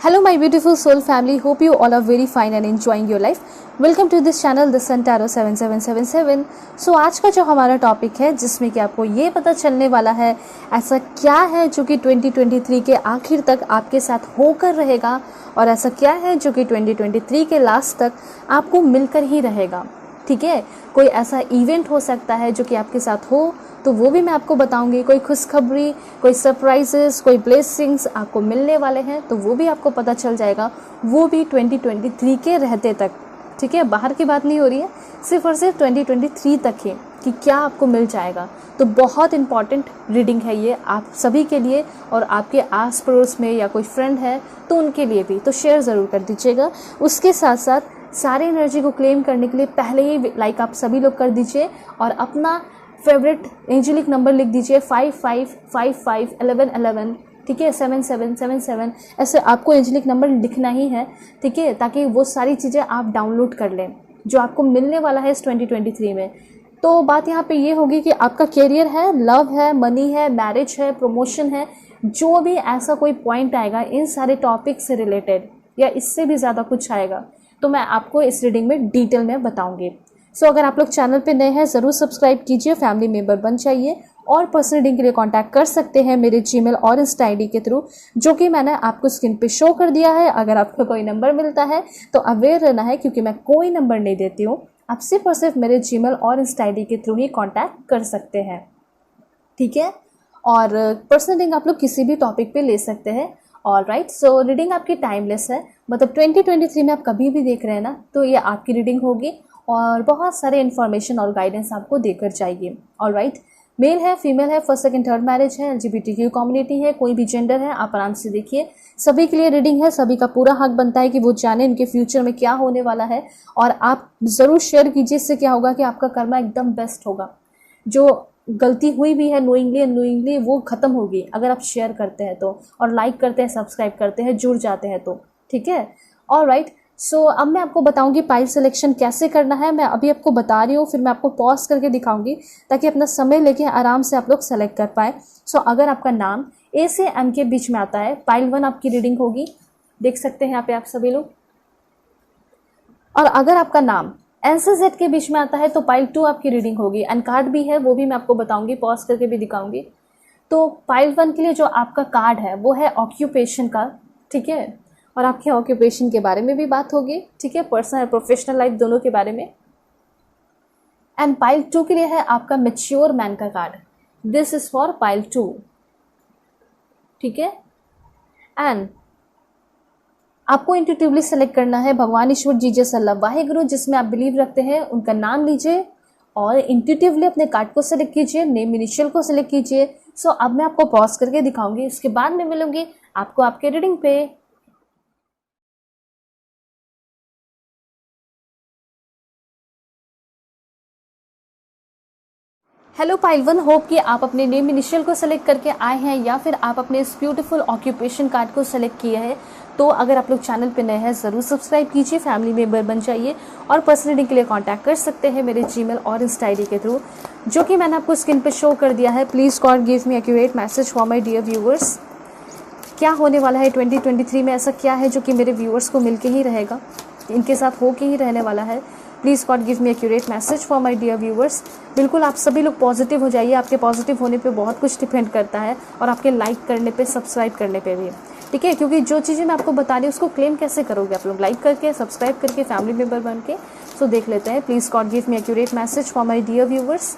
Hello my beautiful soul family, hope you all are very fine and enjoying your life. Welcome to this channel The Sun Tarot 7777. So आज का जो हमारा topic है जिसमें कि आपको ये पता चलने वाला है ऐसा क्या है जो कि 2023 के आखिर तक आपके साथ होकर रहेगा और ऐसा क्या है जो कि 2023 के लास्ट तक आपको मिलकर ही रहेगा। ठीक है, कोई ऐसा इवेंट हो सकता है जो कि आपके साथ हो तो वो भी मैं आपको बताऊंगी। कोई खुशखबरी, कोई सरप्राइजेस, कोई ब्लेसिंग्स आपको मिलने वाले हैं तो वो भी आपको पता चल जाएगा, वो भी 2023 के रहते तक। ठीक है, बाहर की बात नहीं हो रही है, सिर्फ और सिर्फ 2023 तक ही कि क्या आपको मिल जाएगा। तो बहुत इंपॉर्टेंट रीडिंग है ये आप सभी के लिए और आपके आस पड़ोस में या कोई फ्रेंड है तो उनके लिए भी, तो शेयर ज़रूर कर दीजिएगा। उसके साथ साथ सारे एनर्जी को क्लेम करने के लिए पहले ही लाइक आप सभी लोग कर दीजिए और अपना फेवरेट एंजेलिक नंबर लिख दीजिए 55551111। ठीक है, 7777 ऐसे आपको एंजेलिक नंबर लिखना ही है। ठीक है, ताकि वो सारी चीज़ें आप डाउनलोड कर लें जो आपको मिलने वाला है इस 2023 में। तो बात यहाँ पे ये होगी कि आपका करियर है, लव है, मनी है, मैरिज है, प्रमोशन है, जो भी ऐसा कोई पॉइंट आएगा इन सारे टॉपिक से रिलेटेड या इससे भी ज़्यादा कुछ आएगा तो मैं आपको इस रीडिंग में डिटेल में बताऊंगी। सो अगर आप लोग चैनल पे नए हैं ज़रूर सब्सक्राइब कीजिए, फैमिली मेम्बर बन जाइए और पर्सनल रीडिंग के लिए कांटेक्ट कर सकते हैं मेरे जीमेल और इंस्टा आईडी के थ्रू जो कि मैंने आपको स्क्रीन पे शो कर दिया है। अगर आपको कोई नंबर मिलता है तो अवेयर रहना है क्योंकि मैं कोई नंबर नहीं देती हूँ, आप सिर्फ और सिर्फ मेरे जीमेल और इंस्टा आईडी के थ्रू ही कॉन्टैक्ट कर सकते हैं। ठीक है, और पर्सनल रीडिंग आप लोग किसी भी टॉपिक पे ले सकते हैं। ऑल राइट, सो रीडिंग आपकी टाइमलेस है, मतलब 2023 में आप कभी भी देख रहे हैं ना तो ये आपकी रीडिंग होगी और बहुत सारे इन्फॉर्मेशन और गाइडेंस आपको देकर जाएगी। ऑल राइट, मेल है, फीमेल है, फर्स्ट सेकंड थर्ड मैरिज है, LGBTQ कम्युनिटी है, कोई भी जेंडर है, आप आराम से देखिए। सभी के लिए रीडिंग है, सभी का पूरा हक बनता है कि वो जाने इनके फ्यूचर में क्या होने वाला है और आप ज़रूर शेयर कीजिए। इससे क्या होगा कि आपका कर्मा एकदम बेस्ट होगा। जो गलती हुई भी है नोइंगली अननोइंगली वो ख़त्म होगी अगर आप शेयर करते हैं तो, और लाइक करते हैं, सब्सक्राइब करते हैं, जुड़ जाते हैं तो। ठीक है, ऑल राइट, सो अब मैं आपको बताऊंगी पाइल सिलेक्शन कैसे करना है। मैं अभी आपको बता रही हूँ, फिर मैं आपको पॉज करके दिखाऊंगी ताकि अपना समय लेके आराम से आप लोग सेलेक्ट कर पाए। सो अगर आपका नाम A से M के बीच में आता है, पाइल 1 आपकी रीडिंग होगी, देख सकते हैं यहाँ पे आप सभी लोग। और अगर आपका नाम N से Z के बीच में आता है तो पाइल 2 आपकी रीडिंग होगी। एंड कार्ड भी है, वो भी मैं आपको बताऊंगी, पॉज करके भी दिखाऊंगी। तो पाइल 1 के लिए जो आपका कार्ड है वो है ऑक्यूपेशन का। ठीक है, और आपके ऑक्यूपेशन के बारे में भी बात होगी। ठीक है, पर्सनल और प्रोफेशनल लाइफ दोनों के बारे में। एंड पाइल 2 के लिए है आपका मैच्योर मैन का card, this is for pile 2। ठीक है, एंड आपको इंट्यूटिवली सेलेक्ट करना है भगवान ईश्वर जीसस अल्लाह वाहेगुरु जिसमें आप बिलीव रखते हैं उनका नाम लीजिए और इंट्यूटिवली अपने कार्ड को सेलेक्ट कीजिए, नेम इनिशियल को सेलेक्ट कीजिए। सो अब मैं आपको पॉज करके दिखाऊंगी, इसके बाद में मिलूंगी आपको आपके रीडिंग पे। हेलो पाइल 1, होप कि आप अपने नेम इनिशियल को सेलेक्ट करके आए हैं या फिर आप अपने इस ब्यूटीफुल ऑक्यूपेशन कार्ड को सेलेक्ट किए हैं। तो अगर आप लोग चैनल पे नए हैं ज़रूर सब्सक्राइब कीजिए, फैमिली मेम्बर बन जाइए और पर्सनल रीडिंग के लिए कांटेक्ट कर सकते हैं मेरे जीमेल और इंस्टा आईडी के थ्रू जो कि मैंने आपको स्क्रीन पे शो कर दिया है। Please God give me accurate message for my dear viewers. क्या होने वाला है 2023 में, ऐसा क्या है जो कि मेरे व्यूअर्स को मिल के ही रहेगा, इनके साथ हो के ही रहने वाला है। Please God give me accurate message for my dear viewers. बिल्कुल आप सभी लोग पॉजिटिव हो जाइए, आपके पॉजिटिव होने पे बहुत कुछ डिपेंड करता है और आपके लाइक करने पे, सब्सक्राइब करने पे भी। ठीक है, क्योंकि जो चीज़ें मैं आपको बता रही हूँ उसको क्लेम कैसे करोगे आप लोग, लाइक करके, सब्सक्राइब करके, फैमिली मेम्बर बन के। सो देख लेते हैं, please God give me accurate message for my dear viewers.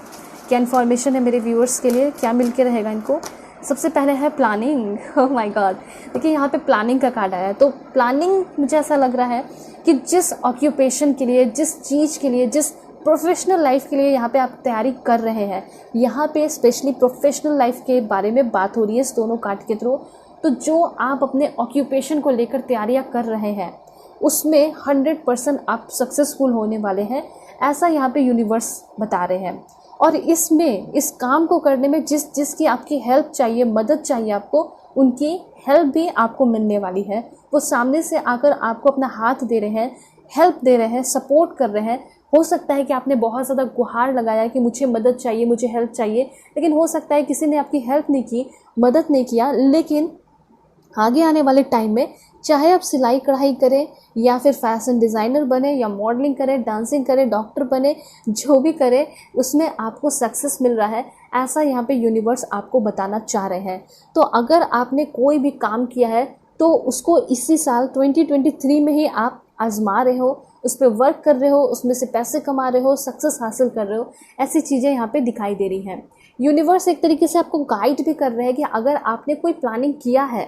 क्या इन्फॉर्मेशन है मेरे व्यूअर्स के लिए, क्या मिल के रहेगा इनको। सबसे पहले है प्लानिंग। ओह माय गॉड, देखिए यहाँ पे प्लानिंग का कार्ड आया है। तो प्लानिंग मुझे ऐसा लग रहा है कि जिस ऑक्यूपेशन के लिए, जिस चीज़ के लिए, जिस प्रोफेशनल लाइफ के लिए यहाँ पे आप तैयारी कर रहे हैं, यहाँ पे स्पेशली प्रोफेशनल लाइफ के बारे में बात हो रही है इस दोनों कार्ड के थ्रू। तो जो आप अपने ऑक्यूपेशन को लेकर तैयारियाँ कर रहे हैं उसमें 100% आप सक्सेसफुल होने वाले हैं, ऐसा यहाँ पे यूनिवर्स बता रहे हैं। और इसमें, इस काम को करने में जिसकी आपकी हेल्प चाहिए, मदद चाहिए आपको, उनकी हेल्प भी आपको मिलने वाली है। वो सामने से आकर आपको अपना हाथ दे रहे हैं, हेल्प दे रहे हैं, सपोर्ट कर रहे हैं। हो सकता है कि आपने बहुत ज़्यादा गुहार लगाया कि मुझे मदद चाहिए, मुझे हेल्प चाहिए, लेकिन हो सकता है किसी ने आपकी हेल्प नहीं की, मदद नहीं किया, लेकिन आगे आने वाले टाइम में चाहे आप सिलाई कढ़ाई करें या फिर फैशन डिज़ाइनर बने या मॉडलिंग करें, डांसिंग करें, डॉक्टर बने, जो भी करें उसमें आपको सक्सेस मिल रहा है, ऐसा यहाँ पे यूनिवर्स आपको बताना चाह रहे हैं। तो अगर आपने कोई भी काम किया है तो उसको इसी साल 2023 में ही आप आजमा रहे हो, उस पर वर्क कर रहे हो, उसमें से पैसे कमा रहे हो, सक्सेस हासिल कर रहे हो, ऐसी चीज़ें यहाँ पे दिखाई दे रही हैं। यूनिवर्स एक तरीके से आपको गाइड भी कर रहे हैं कि अगर आपने कोई प्लानिंग किया है,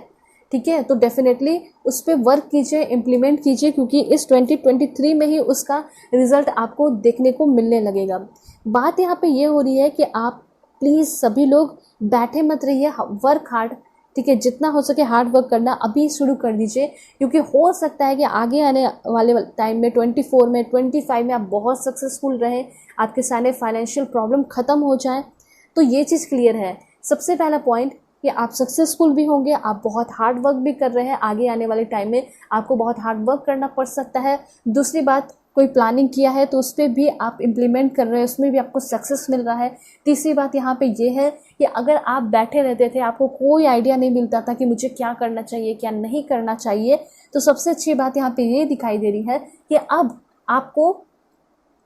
ठीक है, तो डेफिनेटली उस पर वर्क कीजिए, इम्प्लीमेंट कीजिए, क्योंकि इस 2023 में ही उसका रिजल्ट आपको देखने को मिलने लगेगा। बात यहाँ पे ये हो रही है कि आप प्लीज़ सभी लोग बैठे मत रहिए, वर्क हार्ड, ठीक है, जितना हो सके हार्ड वर्क करना अभी शुरू कर दीजिए, क्योंकि हो सकता है कि आगे आने वाले टाइम में 24 में 25 में आप बहुत सक्सेसफुल रहें, आपके सारे फाइनेंशियल प्रॉब्लम ख़त्म हो जाएं। तो ये चीज़ क्लियर है। सबसे पहला पॉइंट कि आप सक्सेसफुल भी होंगे, आप बहुत हार्ड वर्क भी कर रहे हैं, आगे आने वाले टाइम में आपको बहुत हार्ड वर्क करना पड़ सकता है। दूसरी बात, कोई प्लानिंग किया है तो उस पर भी आप इम्प्लीमेंट कर रहे हैं, उसमें भी आपको सक्सेस मिल रहा है। तीसरी बात यहाँ पे ये है कि अगर आप बैठे रहते थे, आपको कोई आइडिया नहीं मिलता था कि मुझे क्या करना चाहिए क्या नहीं करना चाहिए, तो सबसे अच्छी बात यहाँ पे ये दिखाई दे रही है कि अब आपको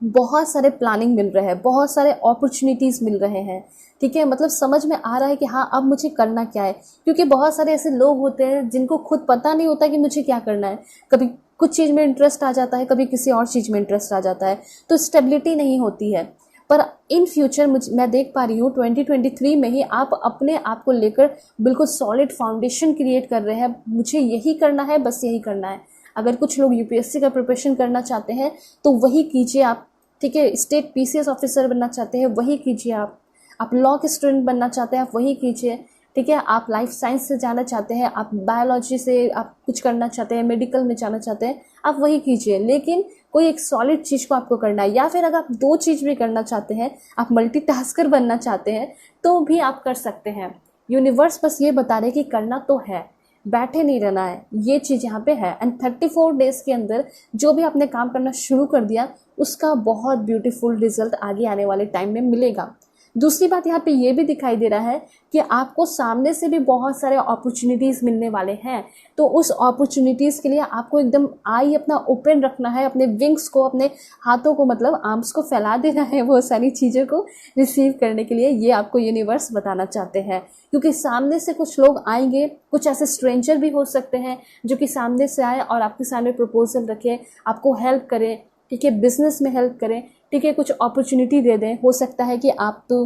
बहुत सारे प्लानिंग मिल रहे हैं, बहुत सारे अपॉर्चुनिटीज़ मिल रहे हैं, ठीक है, मतलब समझ में आ रहा है कि हाँ अब मुझे करना क्या है। क्योंकि बहुत सारे ऐसे लोग होते हैं जिनको खुद पता नहीं होता कि मुझे क्या करना है, कभी कुछ चीज़ में इंटरेस्ट आ जाता है, कभी किसी और चीज़ में इंटरेस्ट आ जाता है, तो स्टेबिलिटी नहीं होती है। पर इन फ्यूचर मैं देख पा रही हूँ 2023 में ही आप अपने आप को लेकर बिल्कुल सॉलिड फाउंडेशन क्रिएट कर रहे हैं, मुझे यही करना है, बस यही करना है। अगर कुछ लोग यूपीएससी का प्रिपरेशन करना चाहते हैं तो वही कीजिए आप, ठीक है, स्टेट पीसीएस ऑफिसर बनना चाहते हैं वही कीजिए आप लॉ के स्टूडेंट बनना चाहते हैं आप वही कीजिए, ठीक है, आप लाइफ साइंस से जाना चाहते हैं, आप बायोलॉजी से आप कुछ करना चाहते हैं, मेडिकल में जाना चाहते हैं, आप वही कीजिए। लेकिन कोई एक सॉलिड चीज़ को आपको करना है, या फिर अगर आप दो चीज़ भी करना चाहते हैं, आप मल्टीटास्कर बनना चाहते हैं, तो भी आप कर सकते हैं। यूनिवर्स बस ये बता रहे कि करना तो है, बैठे नहीं रहना है, ये चीज़ यहाँ पे है। एंड 34 डेज़ के अंदर जो भी आपने काम करना शुरू कर दिया उसका बहुत ब्यूटीफुल रिजल्ट आगे आने वाले टाइम में मिलेगा। दूसरी बात यहाँ पे ये भी दिखाई दे रहा है कि आपको सामने से भी बहुत सारे अपॉर्चुनिटीज़ मिलने वाले हैं, तो उस अपॉर्चुनिटीज़ के लिए आपको एकदम आई अपना ओपन रखना है, अपने विंग्स को, अपने हाथों को, मतलब आर्म्स को फैला देना है वो सारी चीज़ों को रिसीव करने के लिए। ये आपको यूनिवर्स बताना चाहते हैं, क्योंकि सामने से कुछ लोग आएंगे, कुछ ऐसे स्ट्रेंजर भी हो सकते हैं जो कि सामने से आए और आपके सामने प्रपोजल रखें, आपको हेल्प करें, ठीक है, बिजनेस में हेल्प करें, ठीक है, कुछ अपॉर्चुनिटी दे दें। हो सकता है कि आप तो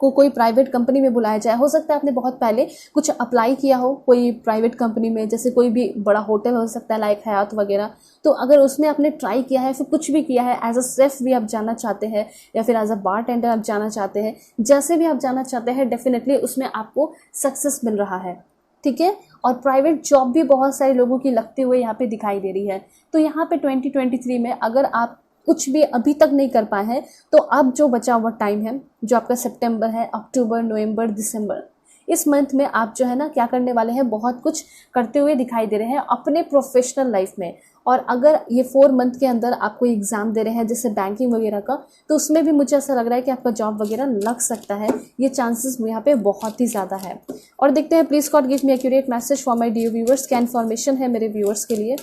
को कोई प्राइवेट कंपनी में बुलाया जाए, हो सकता है आपने बहुत पहले कुछ अप्लाई किया हो कोई प्राइवेट कंपनी में, जैसे कोई भी बड़ा होटल हो सकता है लाइक हयात वगैरह, तो अगर उसमें आपने ट्राई किया है, फिर कुछ भी किया है, एज अ शेफ भी आप जाना चाहते हैं या फिर एज अ बारटेंडर आप जाना चाहते हैं, जैसे भी आप जाना चाहते हैं, डेफिनेटली उसमें आपको सक्सेस मिल रहा है, ठीक है। और प्राइवेट जॉब भी बहुत सारे लोगों की लगते हुए यहाँ पे दिखाई दे रही है। तो यहाँ पे 2023 में अगर आप कुछ भी अभी तक नहीं कर पाए हैं, तो अब जो बचा हुआ टाइम है, जो आपका सितंबर है, अक्टूबर, नवंबर, दिसंबर, इस मंथ में आप जो है ना क्या करने वाले हैं, बहुत कुछ करते हुए दिखाई दे रहे हैं अपने प्रोफेशनल लाइफ में। और अगर ये 4 मंथ के अंदर आप कोई एग्ज़ाम दे रहे हैं जैसे बैंकिंग वगैरह का, तो उसमें भी मुझे ऐसा लग रहा है कि आपका जॉब वगैरह लग सकता है, ये चांसेस यहाँ पे बहुत ही ज़्यादा है। और देखते हैं, please God give me accurate message for my dear viewers. क्या इन्फॉर्मेशन है मेरे व्यूअर्स के लिए।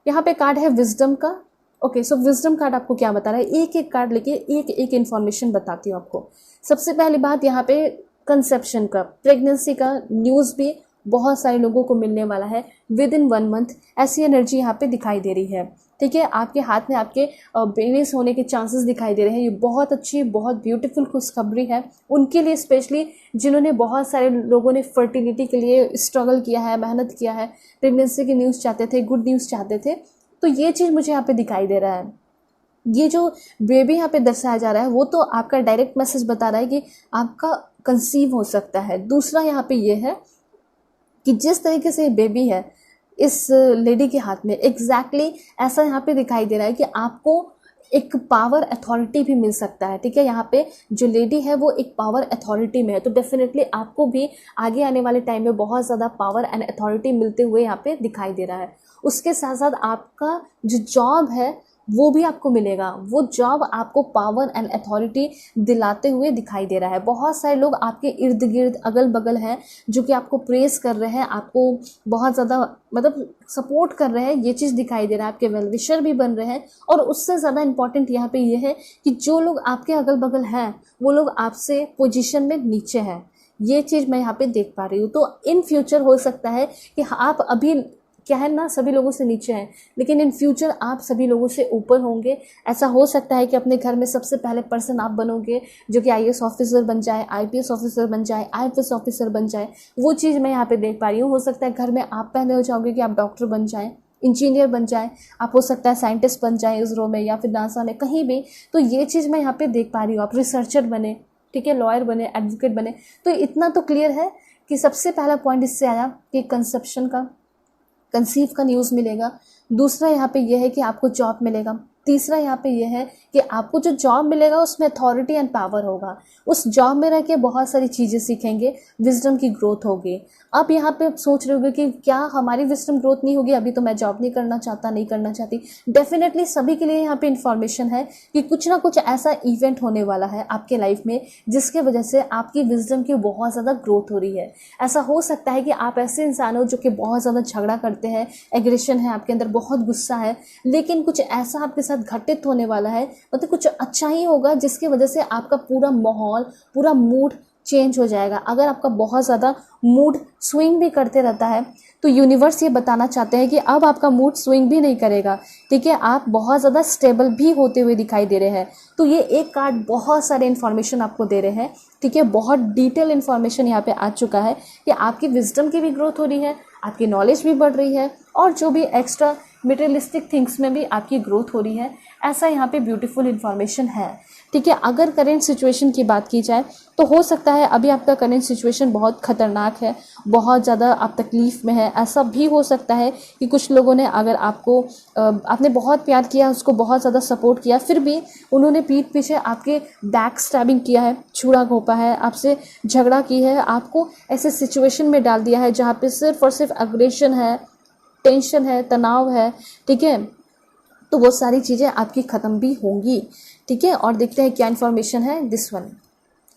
यहाँ पे कार्ड है विजडम का। ओके, सो विजडम कार्ड आपको क्या बता रहा है, एक एक कार्ड लेके एक एक इन्फॉर्मेशन बताती हूँ आपको। सबसे पहली बात यहाँ पे कंसेप्शन का, प्रेगनेंसी का न्यूज़ भी बहुत सारे लोगों को मिलने वाला है विद इन 1 मंथ, ऐसी एनर्जी यहाँ पे दिखाई दे रही है, ठीक है। आपके हाथ में आपके बेबीज होने के चांसेस दिखाई दे रहे हैं। ये बहुत अच्छी, बहुत ब्यूटीफुल खुशखबरी है उनके लिए, स्पेशली जिन्होंने, बहुत सारे लोगों ने फर्टिलिटी के लिए स्ट्रगल किया है, मेहनत किया है, प्रेगनेंसी की न्यूज़ चाहते थे, गुड न्यूज़ चाहते थे, तो ये चीज़ मुझे यहाँ पे दिखाई दे रहा है। ये जो बेबी यहाँ पे दर्शाया जा रहा है वो तो आपका डायरेक्ट मैसेज बता रहा है कि आपका कंसीव हो सकता है। दूसरा यहाँ पे ये है कि जिस तरीके से बेबी है इस लेडी के हाथ में, एग्जैक्टली ऐसा यहाँ पे दिखाई दे रहा है कि आपको एक पावर अथॉरिटी भी मिल सकता है, ठीक है। यहाँ पे जो लेडी है वो एक पावर अथॉरिटी में है, तो डेफिनेटली आपको भी आगे आने वाले टाइम में बहुत ज़्यादा पावर एंड अथॉरिटी मिलते हुए यहाँ पे दिखाई दे रहा है। उसके साथ साथ आपका जो जॉब है वो भी आपको मिलेगा। वो जॉब आपको पावर एंड अथॉरिटी दिलाते हुए दिखाई दे रहा है। बहुत सारे लोग आपके इर्द गिर्द अगल बगल हैं जो कि आपको प्रेस कर रहे हैं, आपको बहुत ज़्यादा मतलब सपोर्ट कर रहे हैं, ये चीज़ दिखाई दे रहा है। आपके वेल विशर भी बन रहे हैं। और उससे ज़्यादा इंपॉर्टेंट यहाँ पे ये है कि जो लोग आपके अगल बगल हैं वो लोग आपसे पोजीशन में नीचे हैं। ये चीज़ मैं यहाँ पे देख पा रही हूँ। तो इन फ्यूचर हो सकता है कि आप अभी क्या है ना सभी लोगों से नीचे हैं, लेकिन इन फ्यूचर आप सभी लोगों से ऊपर होंगे। ऐसा हो सकता है कि अपने घर में सबसे पहले पर्सन आप बनोगे जो कि आईएएस ऑफिसर बन जाए, आईपीएस ऑफिसर बन जाए, आईएफएस ऑफिसर बन जाए। वो चीज़ मैं यहाँ पे देख पा रही हूँ। हो सकता है घर में आप पहले हो जाओगे कि आप डॉक्टर बन जाएं, इंजीनियर बन जाए, आप हो सकता है साइंटिस्ट बन जाए इसरो में या फिर नासा में, कहीं भी। तो ये चीज़ मैं यहाँ पे देख पा रही हूँ। आप रिसर्चर बने, ठीक है, लॉयर बने, एडवोकेट बने। तो इतना तो क्लियर है कि सबसे पहला पॉइंट इससे आया कि कंसीव का न्यूज़ मिलेगा। दूसरा यहाँ पे यह है कि आपको जॉब मिलेगा। तीसरा यहाँ पे यह है कि आपको जो जॉब मिलेगा उसमें अथॉरिटी एंड पावर होगा। उस जॉब में रह के बहुत सारी चीज़ें सीखेंगे, विजडम की ग्रोथ होगी। आप यहाँ पे सोच रहे होगे कि क्या हमारी विजडम ग्रोथ नहीं होगी, अभी तो मैं जॉब नहीं करना चाहता, नहीं करना चाहती। डेफिनेटली सभी के लिए यहाँ पे इन्फॉर्मेशन है कि कुछ ना कुछ ऐसा इवेंट होने वाला है आपके लाइफ में जिसके वजह से आपकी विजडम की बहुत ज़्यादा ग्रोथ हो रही है। ऐसा हो सकता है कि आप ऐसे इंसान हो जो कि बहुत ज़्यादा झगड़ा करते हैं, एग्रेशन है आपके अंदर, बहुत गुस्सा है, लेकिन कुछ ऐसा आपके साथ घटित होने वाला है, मतलब कुछ अच्छा ही होगा जिसकी वजह से आपका पूरा माहौल, पूरा मूड चेंज हो जाएगा। अगर आपका बहुत ज़्यादा मूड स्विंग भी करते रहता है तो यूनिवर्स ये बताना चाहते हैं कि अब आपका मूड स्विंग भी नहीं करेगा, ठीक है, आप बहुत ज़्यादा स्टेबल भी होते हुए दिखाई दे रहे हैं। तो ये एक कार्ड बहुत सारे इन्फॉर्मेशन आपको दे रहे हैं, ठीक है, बहुत डिटेल इन्फॉर्मेशन यहाँ पे आ चुका है कि आपकी विजडम की भी ग्रोथ हो रही है, आपकी नॉलेज भी बढ़ रही है और जो भी एक्स्ट्रा मटेरियलिस्टिक थिंग्स में भी आपकी ग्रोथ हो रही है। ऐसा यहाँ पे ब्यूटीफुल इन्फॉर्मेशन है, ठीक है। अगर करेंट सिचुएशन की बात की जाए तो हो सकता है अभी आपका करेंट सिचुएशन बहुत ख़तरनाक है, बहुत ज़्यादा आप तकलीफ़ में है। ऐसा भी हो सकता है कि कुछ लोगों ने अगर आपने बहुत प्यार किया, उसको बहुत ज़्यादा सपोर्ट किया, फिर भी उन्होंने पीठ पीछे आपके बैक स्टैबिंग किया है, छुरा घोंपा है, आपसे झगड़ा की है, आपको ऐसे सिचुएशन में डाल दिया है जहाँ पे सिर्फ और सिर्फ एग्रेशन है, टेंशन है, तनाव है, ठीक है। तो वो सारी चीज़ें आपकी ख़त्म भी होंगी, ठीक है। और देखते हैं क्या इन्फॉर्मेशन है। This one,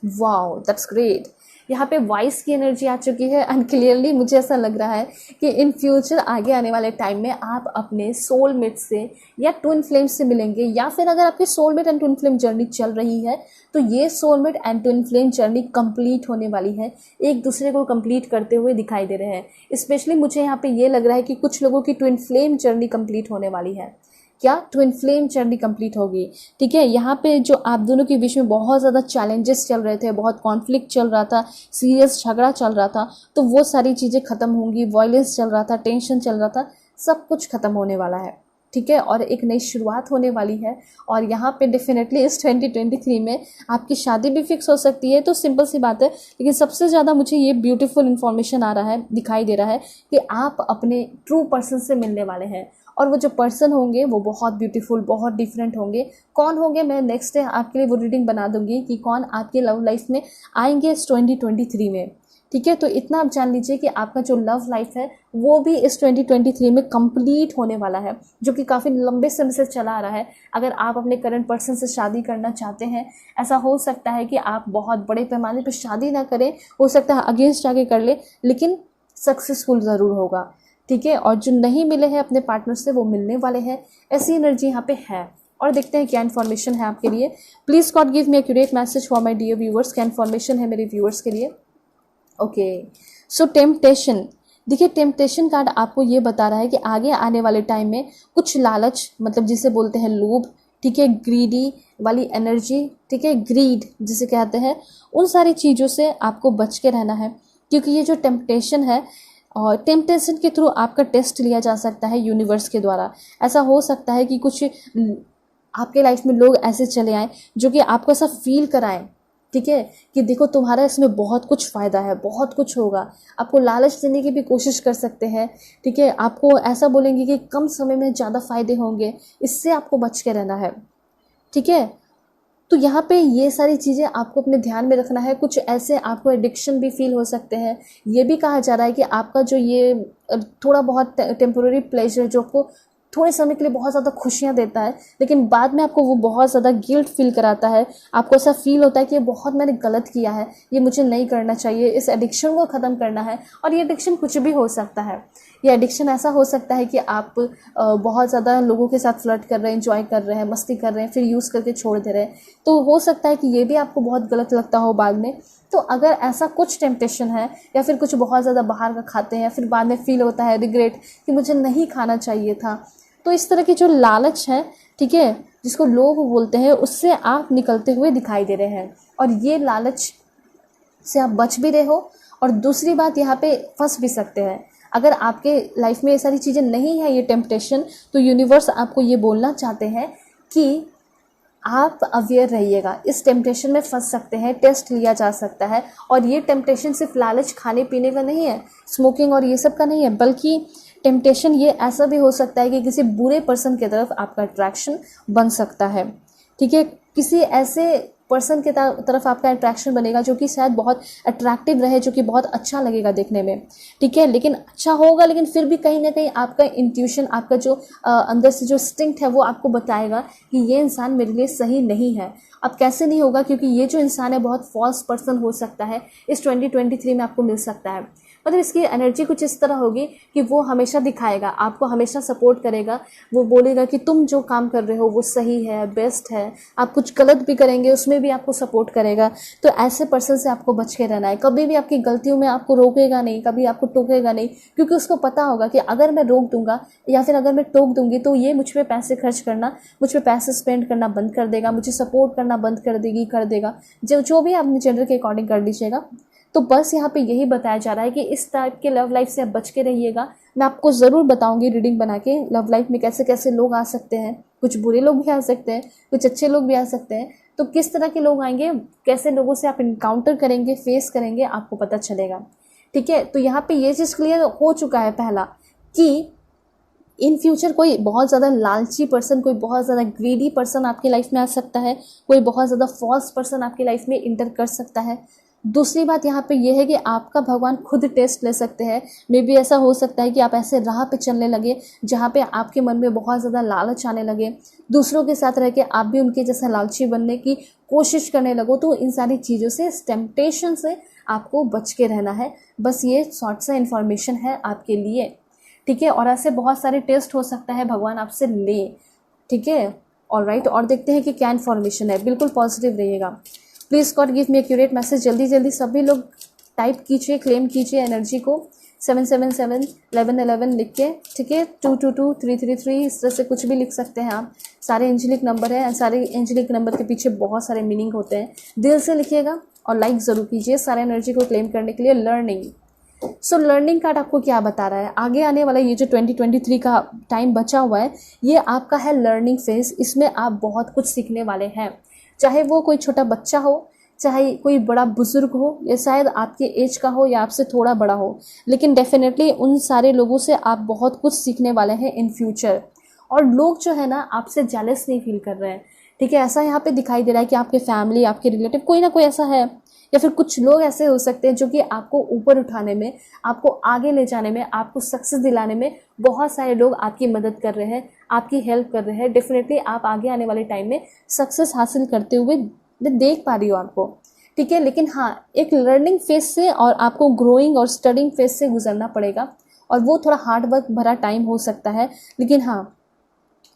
wow that's great. यहाँ पे वॉइस की एनर्जी आ चुकी है एंड क्लियरली मुझे ऐसा लग रहा है कि इन फ्यूचर आगे आने वाले टाइम में आप अपने सोलमेट से या ट्विन फ्लेम से मिलेंगे, या फिर अगर आपकी soulmate and twin flame journey चल रही है तो ये soulmate and twin flame journey complete होने वाली है, एक दूसरे को कंप्लीट करते हुए दिखाई दे रहे हैं। स्पेशली मुझे यहाँ पे ये लग रहा है कि कुछ लोगों की ट्विन फ्लेम जर्नी कंप्लीट होने वाली है। क्या ट्विन फ्लेम जर्नी कंप्लीट होगी, ठीक है। यहाँ पे जो आप दोनों के बीच में बहुत ज़्यादा चैलेंजेस चल रहे थे, बहुत कॉन्फ्लिक्ट चल रहा था, सीरियस झगड़ा चल रहा था, तो वो सारी चीज़ें ख़त्म होंगी। वायलेंस चल रहा था, टेंशन चल रहा था, सब कुछ ख़त्म होने वाला है, ठीक है। और एक नई शुरुआत होने वाली है। और यहाँ पे डेफिनेटली इस 2023 में आपकी शादी भी फिक्स हो सकती है। तो सिंपल सी बात है, लेकिन सबसे ज़्यादा मुझे ये ब्यूटीफुल इन्फॉर्मेशन आ रहा है, दिखाई दे रहा है कि आप अपने ट्रू पर्सन से मिलने वाले हैं। और वो जो पर्सन होंगे वो बहुत ब्यूटीफुल, बहुत डिफरेंट होंगे। कौन होंगे मैं नेक्स्ट डे आपके लिए वो रीडिंग बना दूंगी कि कौन आपके लव लाइफ में आएंगे इस 2023 में, ठीक है। तो इतना आप जान लीजिए कि आपका जो लव लाइफ है वो भी इस 2023 में कंप्लीट होने वाला है, जो कि काफ़ी लंबे समय से चला आ रहा है। अगर आप अपने करंट पर्सन से शादी करना चाहते हैं, ऐसा हो सकता है कि आप बहुत बड़े पैमाने पर शादी ना करें, हो सकता है अगेंस्ट आके कर ले, लेकिन सक्सेसफुल ज़रूर होगा, ठीक है। और जो नहीं मिले हैं अपने पार्टनर से वो मिलने वाले हैं, ऐसी एनर्जी यहाँ पे है। और देखते हैं क्या इन्फॉर्मेशन है आपके लिए। Please God give me accurate message for my dear viewers. क्या इन्फॉर्मेशन है मेरे व्यूअर्स के लिए। ओके, सो टेम्पटेशन, देखिए टेम्पटेशन कार्ड आपको ये बता रहा है कि आगे आने वाले टाइम में कुछ लालच, मतलब जिसे बोलते हैं लोभ, ठीक है, ग्रीडी वाली एनर्जी, ठीक है, ग्रीड जिसे कहते हैं, उन सारी चीज़ों से आपको बच के रहना है। क्योंकि ये जो टेम्पटेशन है, और टेम्पटेशन के थ्रू आपका टेस्ट लिया जा सकता है यूनिवर्स के द्वारा। ऐसा हो सकता है कि कुछ आपके लाइफ में लोग ऐसे चले आए जो कि आपको ऐसा फील कराएं, ठीक है, कि देखो तुम्हारा इसमें बहुत कुछ फ़ायदा है, बहुत कुछ होगा। आपको लालच देने की भी कोशिश कर सकते हैं, ठीक है। आपको ऐसा बोलेंगे कि कम समय में ज़्यादा फ़ायदे होंगे, इससे आपको बच के रहना है, ठीक है। तो यहाँ पे ये सारी चीज़ें आपको अपने ध्यान में रखना है। कुछ ऐसे आपको एडिक्शन भी फील हो सकते हैं। ये भी कहा जा रहा है कि आपका जो ये थोड़ा बहुत टेम्पोररी प्लेजर जो आपको थोड़े समय के लिए बहुत ज़्यादा खुशियाँ देता है, लेकिन बाद में आपको वो बहुत ज़्यादा गिल्ट फील कराता है। आपको ऐसा फील होता है कि ये बहुत मैंने गलत किया है, ये मुझे नहीं करना चाहिए, इस एडिक्शन को ख़त्म करना है। और ये एडिक्शन कुछ भी हो सकता है। ये एडिक्शन ऐसा हो सकता है कि आप बहुत ज़्यादा लोगों के साथ फ्लर्ट कर रहे हैं, एंजॉय कर रहे हैं, मस्ती कर रहे हैं, फिर यूज़ करके छोड़ दे रहे हैं। तो हो सकता है कि ये भी आपको बहुत गलत लगता हो बाद में। तो अगर ऐसा कुछ टेम्पटेशन है या फिर कुछ बहुत ज़्यादा बाहर का खाते हैं, फिर बाद में फील होता है रिग्रेट कि मुझे नहीं खाना चाहिए था, तो इस तरह की जो लालच है, ठीक है, जिसको लोग बोलते हैं, उससे आप निकलते हुए दिखाई दे रहे हैं। और ये लालच से आप बच भी रहे हो। और दूसरी बात, यहाँ पे फंस भी सकते हैं। अगर आपके लाइफ में ये सारी चीज़ें नहीं है, ये टेम्पटेशन, तो यूनिवर्स आपको ये बोलना चाहते हैं कि आप अवेयर रहिएगा, इस टेम्पटेशन में फंस सकते हैं, टेस्ट लिया जा सकता है। और ये टेम्पटेशन सिर्फ लालच खाने पीने का नहीं है, स्मोकिंग और ये सब का नहीं है, बल्कि टेम्पटेशन ये ऐसा भी हो सकता है कि किसी बुरे पर्सन की तरफ आपका अट्रैक्शन बन सकता है। ठीक है, किसी ऐसे पर्सन की तरफ आपका अट्रैक्शन बनेगा जो कि शायद बहुत अट्रैक्टिव रहे, जो कि बहुत अच्छा लगेगा देखने में, ठीक है, लेकिन अच्छा होगा, लेकिन फिर भी कहीं ना कहीं आपका इंट्यूशन, आपका जो अंदर से जो इंस्टिंक्ट है, वो आपको बताएगा कि ये इंसान मेरे लिए सही नहीं है। अब कैसे नहीं होगा, क्योंकि ये जो इंसान है बहुत फॉल्स पर्सन हो सकता है, इस 2023 में आपको मिल सकता है। मतलब इसकी एनर्जी कुछ इस तरह होगी कि वो हमेशा दिखाएगा, आपको हमेशा सपोर्ट करेगा, वो बोलेगा कि तुम जो काम कर रहे हो वो सही है, बेस्ट है, आप कुछ गलत भी करेंगे उसमें भी आपको सपोर्ट करेगा। तो ऐसे पर्सन से आपको बच के रहना है। कभी भी आपकी गलतियों में आपको रोकेगा नहीं, कभी आपको टोकेगा नहीं, क्योंकि उसको पता होगा कि अगर मैं रोक दूंगा या फिर अगर मैं टोक दूंगी तो ये मुझ पर पैसे खर्च करना, मुझ पर पैसे स्पेंड करना बंद कर देगा, मुझे सपोर्ट करना बंद कर देगा, जो भी अपने जेंडर के अकॉर्डिंग कर लीजिएगा। तो बस यहाँ पे यही बताया जा रहा है कि इस टाइप के लव लाइफ से आप बच के रहिएगा। मैं आपको ज़रूर बताऊंगी रीडिंग बना के लव लाइफ में कैसे कैसे लोग आ सकते हैं। कुछ बुरे लोग भी आ सकते हैं, कुछ अच्छे लोग भी आ सकते हैं। तो किस तरह के लोग आएंगे, कैसे लोगों से आप इनकाउंटर करेंगे, फेस करेंगे, आपको पता चलेगा। ठीक है, तो यहाँ पे ये चीज़ क्लियर हो चुका है पहला, कि इन फ्यूचर कोई बहुत ज़्यादा लालची पर्सन, कोई बहुत ज़्यादा ग्रीडी पर्सन आपकी लाइफ में आ सकता है, कोई बहुत ज़्यादा फॉल्स पर्सन आपकी लाइफ में इंटर कर सकता है। दूसरी बात यहाँ पे ये है कि आपका भगवान खुद टेस्ट ले सकते हैं। मे बी ऐसा हो सकता है कि आप ऐसे राह पे चलने लगे जहाँ पे आपके मन में बहुत ज़्यादा लालच आने लगे, दूसरों के साथ रह के आप भी उनके जैसा लालची बनने की कोशिश करने लगो। तो इन सारी चीज़ों से, इस टेम्पटेशन से आपको बच के रहना है। बस ये शॉर्ट सा इन्फॉर्मेशन है आपके लिए, ठीक है। और ऐसे बहुत सारे टेस्ट हो सकता है भगवान आपसे ले, ठीक है, ऑलराइट। और देखते हैं कि क्या इन्फॉर्मेशन है। बिल्कुल पॉजिटिव रहिएगा। Please God give me accurate message. जल्दी जल्दी सभी लोग टाइप कीजिए, क्लेम कीजिए एनर्जी को 777 1111 लिख के, ठीक है, 222 333, इस तरह से कुछ भी लिख सकते हैं आप। सारे एंजेलिक नंबर है, सारे एंजेलिक नंबर के पीछे बहुत सारे मीनिंग होते हैं। दिल से लिखिएगा और लाइक ज़रूर कीजिए सारे एनर्जी को क्लेम करने के लिए। लर्निंग, सो लर्निंग कार्ड आपको क्या बता रहा है, आगे आने वाला ये जो 2023 का टाइम बचा हुआ है, ये आपका है लर्निंग फेज। इसमें आप बहुत कुछ सीखने वाले हैं, चाहे वो कोई छोटा बच्चा हो, चाहे कोई बड़ा बुजुर्ग हो, या शायद आपके एज का हो या आपसे थोड़ा बड़ा हो, लेकिन डेफिनेटली उन सारे लोगों से आप बहुत कुछ सीखने वाले हैं इन फ्यूचर। और लोग जो है ना आपसे जेलस नहीं फील कर रहे हैं, ठीक है। ऐसा यहाँ पे दिखाई दे रहा है कि आपके फैमिली, आपके रिलेटिव, कोई ना कोई ऐसा है, या फिर कुछ लोग ऐसे हो सकते हैं जो कि आपको ऊपर उठाने में, आपको आगे ले जाने में, आपको सक्सेस दिलाने में बहुत सारे लोग आपकी मदद कर रहे हैं, आपकी हेल्प कर रहे हैं। डेफिनेटली आप आगे आने वाले टाइम में सक्सेस हासिल करते हुए देख पा रही हो आपको, ठीक है। लेकिन हाँ, एक लर्निंग फेज से और आपको ग्रोइंग और स्टडिंग फेज से गुजरना पड़ेगा, और वो थोड़ा हार्ड वर्क भरा टाइम हो सकता है। लेकिन हाँ,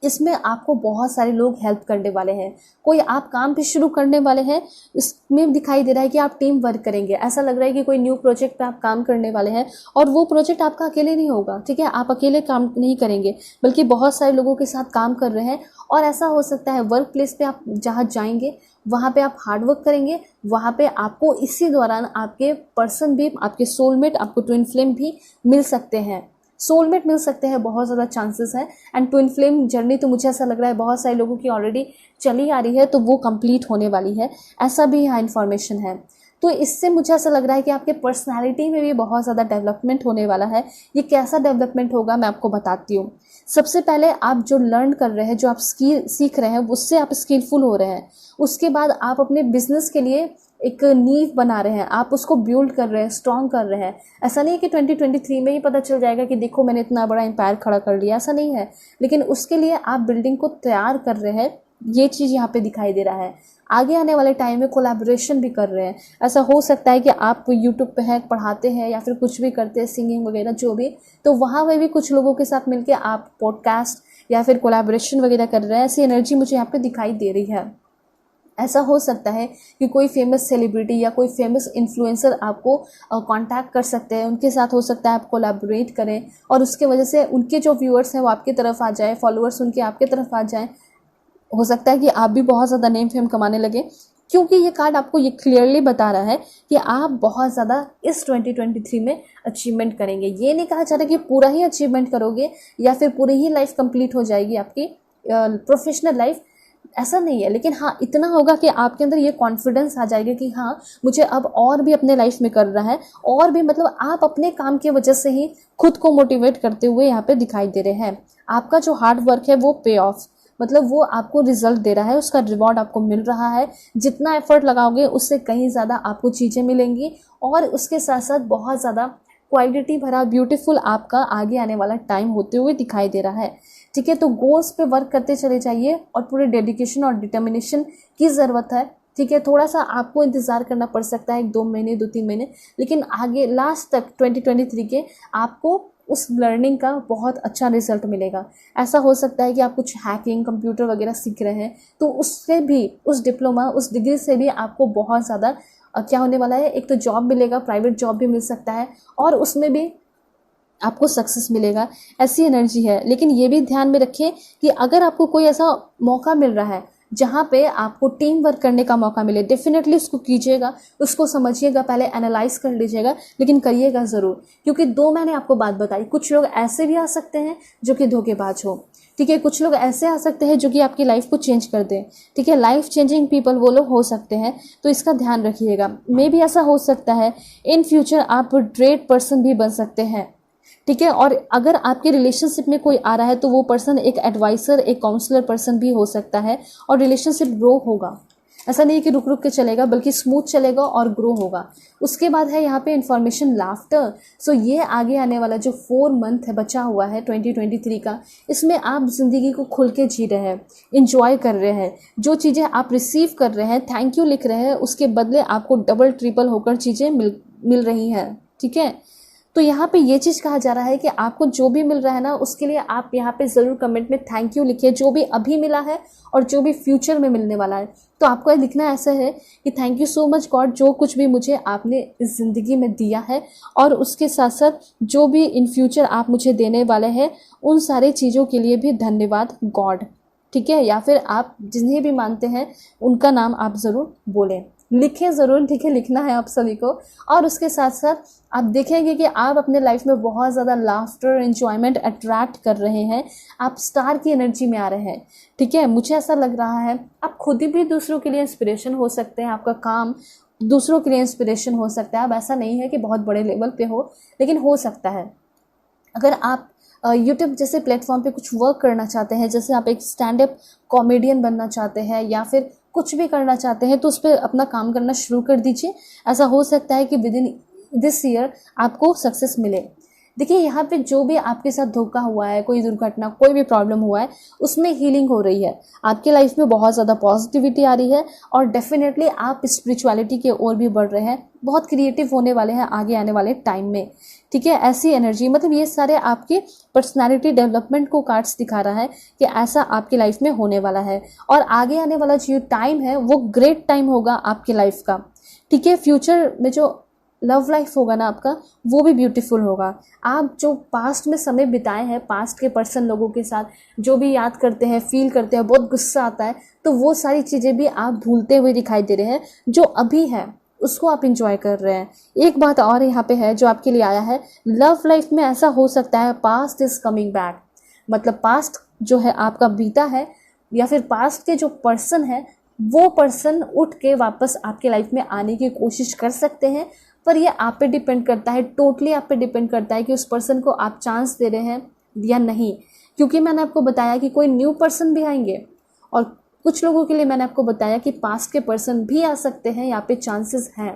इसमें आपको बहुत सारे लोग हेल्प करने वाले हैं। कोई आप काम भी शुरू करने वाले हैं, इसमें दिखाई दे रहा है कि आप टीम वर्क करेंगे। ऐसा लग रहा है कि कोई न्यू प्रोजेक्ट पे आप काम करने वाले हैं, और वो प्रोजेक्ट आपका अकेले नहीं होगा, ठीक है। आप अकेले काम नहीं करेंगे, बल्कि बहुत सारे लोगों के साथ काम कर रहे हैं। और ऐसा हो सकता है वर्क प्लेस पे आप जहाँ जाएंगे वहाँ पे आप हार्ड वर्क करेंगे, वहाँ पे आपको इसी दौरान आपके पर्सन भी, आपके सोलमेट, आपको ट्विन फ्लेम भी मिल सकते हैं। सोलमेट मिल सकते हैं, बहुत ज़्यादा चांसेस है। एंड ट्विन फ्लेम जर्नी तो मुझे ऐसा लग रहा है बहुत सारे लोगों की ऑलरेडी चली आ रही है, तो वो कंप्लीट होने वाली है, ऐसा भी यहाँ इन्फॉर्मेशन है। तो इससे मुझे ऐसा लग रहा है कि आपके पर्सनालिटी में भी बहुत ज़्यादा डेवलपमेंट होने वाला है। ये कैसा डेवलपमेंट होगा मैं आपको बताती हूँ। सबसे पहले आप जो लर्न कर रहे हैं, जो आप स्किल सीख रहे हैं, उससे आप स्किलफुल हो रहे हैं। उसके बाद आप अपने बिजनेस के लिए एक नींव बना रहे हैं, आप उसको बिल्ड कर रहे हैं, स्ट्रॉन्ग कर रहे हैं। ऐसा नहीं है कि 2023 में ही पता चल जाएगा कि देखो मैंने इतना बड़ा एम्पायर खड़ा कर लिया, ऐसा नहीं है। लेकिन उसके लिए आप बिल्डिंग को तैयार कर रहे हैं, ये चीज़ यहाँ पे दिखाई दे रहा है। आगे आने वाले टाइम में कोलैबोरेशन भी कर रहे हैं। ऐसा हो सकता है कि आप यूट्यूब पे हैं, पढ़ाते हैं या फिर कुछ भी करते हैं, सिंगिंग वगैरह जो भी, तो वहाँ पे भी कुछ लोगों के साथ मिलके आप पॉडकास्ट या फिर कोलैबोरेशन वगैरह कर रहे हैं। ऐसी एनर्जी मुझे यहाँ पे दिखाई दे रही है। ऐसा हो सकता है कि कोई फेमस सेलिब्रिटी या कोई फेमस इन्फ्लुएंसर आपको कांटेक्ट कर सकते हैं, उनके साथ हो सकता है आप कोलैबोरेट करें और उसके वजह से उनके जो व्यूअर्स हैं वो आपकी तरफ आ जाए, फॉलोअर्स उनके आपके तरफ आ जाएं। हो सकता है कि आप भी बहुत ज़्यादा नेम फेम कमाने लगे, क्योंकि ये कार्ड आपको ये क्लियरली बता रहा है कि आप बहुत ज़्यादा इस 2023 में अचीवमेंट करेंगे। ये नहीं कहा जा रहा कि पूरा ही अचीवमेंट करोगे या फिर पूरी ही लाइफ कंप्लीट हो जाएगी आपकी प्रोफेशनल लाइफ, ऐसा नहीं है। लेकिन हाँ, इतना होगा कि आपके अंदर ये कॉन्फिडेंस आ जाएगा कि हाँ मुझे अब और भी अपने लाइफ में कर रहा है, और भी मतलब आप अपने काम की वजह से ही खुद को मोटिवेट करते हुए यहाँ पे दिखाई दे रहे हैं। आपका जो हार्ड वर्क है वो पे ऑफ, मतलब वो आपको रिजल्ट दे रहा है, उसका रिवॉर्ड आपको मिल रहा है। जितना एफर्ट लगाओगे उससे कहीं ज़्यादा आपको चीज़ें मिलेंगी, और उसके साथ साथ बहुत ज़्यादा क्वालिटी भरा ब्यूटीफुल आपका आगे आने वाला टाइम होते हुए दिखाई दे रहा है। ठीक है, तो गोल्स पे वर्क करते चले जाइए और पूरे डेडिकेशन और डिटर्मिनेशन की ज़रूरत है। ठीक है, थोड़ा सा आपको इंतज़ार करना पड़ सकता है, 1-2 महीने 2-3 महीने, लेकिन आगे लास्ट तक 2023 के आपको उस लर्निंग का बहुत अच्छा रिजल्ट मिलेगा। ऐसा हो सकता है कि आप कुछ हैकिंग कंप्यूटर वगैरह सीख रहे हैं, तो उससे भी, उस डिप्लोमा उस डिग्री से भी आपको बहुत ज़्यादा क्या होने वाला है, एक तो जॉब मिलेगा, प्राइवेट जॉब भी मिल सकता है और उसमें भी आपको सक्सेस मिलेगा। ऐसी एनर्जी है। लेकिन ये भी ध्यान में रखिए कि अगर आपको कोई ऐसा मौका मिल रहा है जहाँ पे आपको टीम वर्क करने का मौका मिले, डेफिनेटली उसको कीजिएगा, उसको समझिएगा, पहले एनालाइज कर लीजिएगा, लेकिन करिएगा ज़रूर। क्योंकि 2 मैंने आपको बात बताई, कुछ लोग ऐसे भी आ सकते हैं जो कि धोखेबाज हो। ठीक है, कुछ लोग ऐसे आ सकते हैं जो कि आपकी लाइफ को चेंज कर दें। ठीक है, लाइफ चेंजिंग पीपल वो लोग हो सकते हैं, तो इसका ध्यान रखिएगा। मे भी ऐसा हो सकता है इन फ्यूचर आप ग्रेट पर्सन भी बन सकते हैं। ठीक है, और अगर आपके रिलेशनशिप में कोई आ रहा है तो वो पर्सन एक एडवाइसर, एक काउंसलर पर्सन भी हो सकता है, और रिलेशनशिप ग्रो होगा। ऐसा नहीं कि रुक रुक के चलेगा, बल्कि स्मूथ चलेगा और ग्रो होगा। उसके बाद है यहाँ पे इन्फॉर्मेशन लाफ्टर। सो ये आगे आने वाला जो 4 मंथ है बचा हुआ है 2023 का, इसमें आप ज़िंदगी को खुल के जी रहे हैं, इंजॉय कर रहे हैं। जो चीज़ें आप रिसीव कर रहे हैं, थैंक यू लिख रहे हैं, उसके बदले आपको डबल ट्रिपल होकर चीज़ें मिल रही हैं। ठीक है, तो यहाँ पे ये चीज़ कहा जा रहा है कि आपको जो भी मिल रहा है ना, उसके लिए आप यहाँ पे ज़रूर कमेंट में थैंक यू लिखिए, जो भी अभी मिला है और जो भी फ्यूचर में मिलने वाला है। तो आपको ये लिखना ऐसा है कि thank you so much God, जो कुछ भी मुझे आपने इस ज़िंदगी में दिया है, और उसके साथ साथ जो भी इन फ्यूचर आप मुझे देने वाले हैं, उन सारी चीज़ों के लिए भी धन्यवाद गॉड। ठीक है, या फिर आप जिन्हें भी मानते हैं उनका नाम आप ज़रूर बोलें, लिखें ज़रूर। ठीक है, लिखना है आप सभी को। और उसके साथ साथ आप देखेंगे कि आप अपने लाइफ में बहुत ज़्यादा लाफ्टर, एंजॉयमेंट अट्रैक्ट कर रहे हैं, आप स्टार की एनर्जी में आ रहे हैं। ठीक है, मुझे ऐसा लग रहा है आप खुद ही भी दूसरों के लिए इंस्पिरेशन हो सकते हैं, आपका काम दूसरों के लिए इंस्पिरेशन हो सकता है। अब ऐसा नहीं है कि बहुत बड़े लेवल पे हो, लेकिन हो सकता है। अगर आप यूट्यूब जैसे प्लेटफॉर्म पे कुछ वर्क करना चाहते हैं, जैसे आप एक स्टैंड अप कॉमेडियन बनना चाहते हैं या फिर कुछ भी करना चाहते हैं, तो उस पर अपना काम करना शुरू कर दीजिए। ऐसा हो सकता है कि विद इन दिस ईयर आपको सक्सेस मिले। देखिए, यहाँ पे जो भी आपके साथ धोखा हुआ है, कोई दुर्घटना, कोई भी प्रॉब्लम हुआ है, उसमें हीलिंग हो रही है। आपके लाइफ में बहुत ज़्यादा पॉजिटिविटी आ रही है और डेफिनेटली आप स्पिरिचुअलिटी की ओर भी बढ़ रहे हैं, बहुत क्रिएटिव होने वाले हैं आगे आने वाले टाइम में। ठीक है, ऐसी एनर्जी, मतलब ये सारे आपके पर्सनालिटी डेवलपमेंट को कार्ड्स दिखा रहा है कि ऐसा आपकी लाइफ में होने वाला है, और आगे आने वाला जो टाइम है वो ग्रेट टाइम होगा आपकी लाइफ का। ठीक है, फ्यूचर में जो लव लाइफ होगा ना आपका, वो भी ब्यूटीफुल होगा। आप जो पास्ट में समय बिताए हैं, पास्ट के पर्सन लोगों के साथ जो भी याद करते हैं, फील करते हैं, बहुत गुस्सा आता है, तो वो सारी चीज़ें भी आप भूलते हुए दिखाई दे रहे हैं। जो अभी है उसको आप इंजॉय कर रहे हैं। एक बात और यहाँ पे है जो आपके लिए आया है, लव लाइफ में ऐसा हो सकता है पास्ट इज कमिंग बैक, मतलब पास्ट जो है आपका बीता है, या फिर पास्ट के जो पर्सन है वो पर्सन उठ के वापस आपके लाइफ में आने की कोशिश कर सकते हैं। पर ये आप पे डिपेंड करता है, टोटली आप पे डिपेंड करता है कि उस पर्सन को आप चांस दे रहे हैं या नहीं। क्योंकि मैंने आपको बताया कि कोई न्यू पर्सन भी आएंगे और कुछ लोगों के लिए मैंने आपको बताया कि पास्ट के पर्सन भी आ सकते हैं, यहाँ पे चांसेस हैं।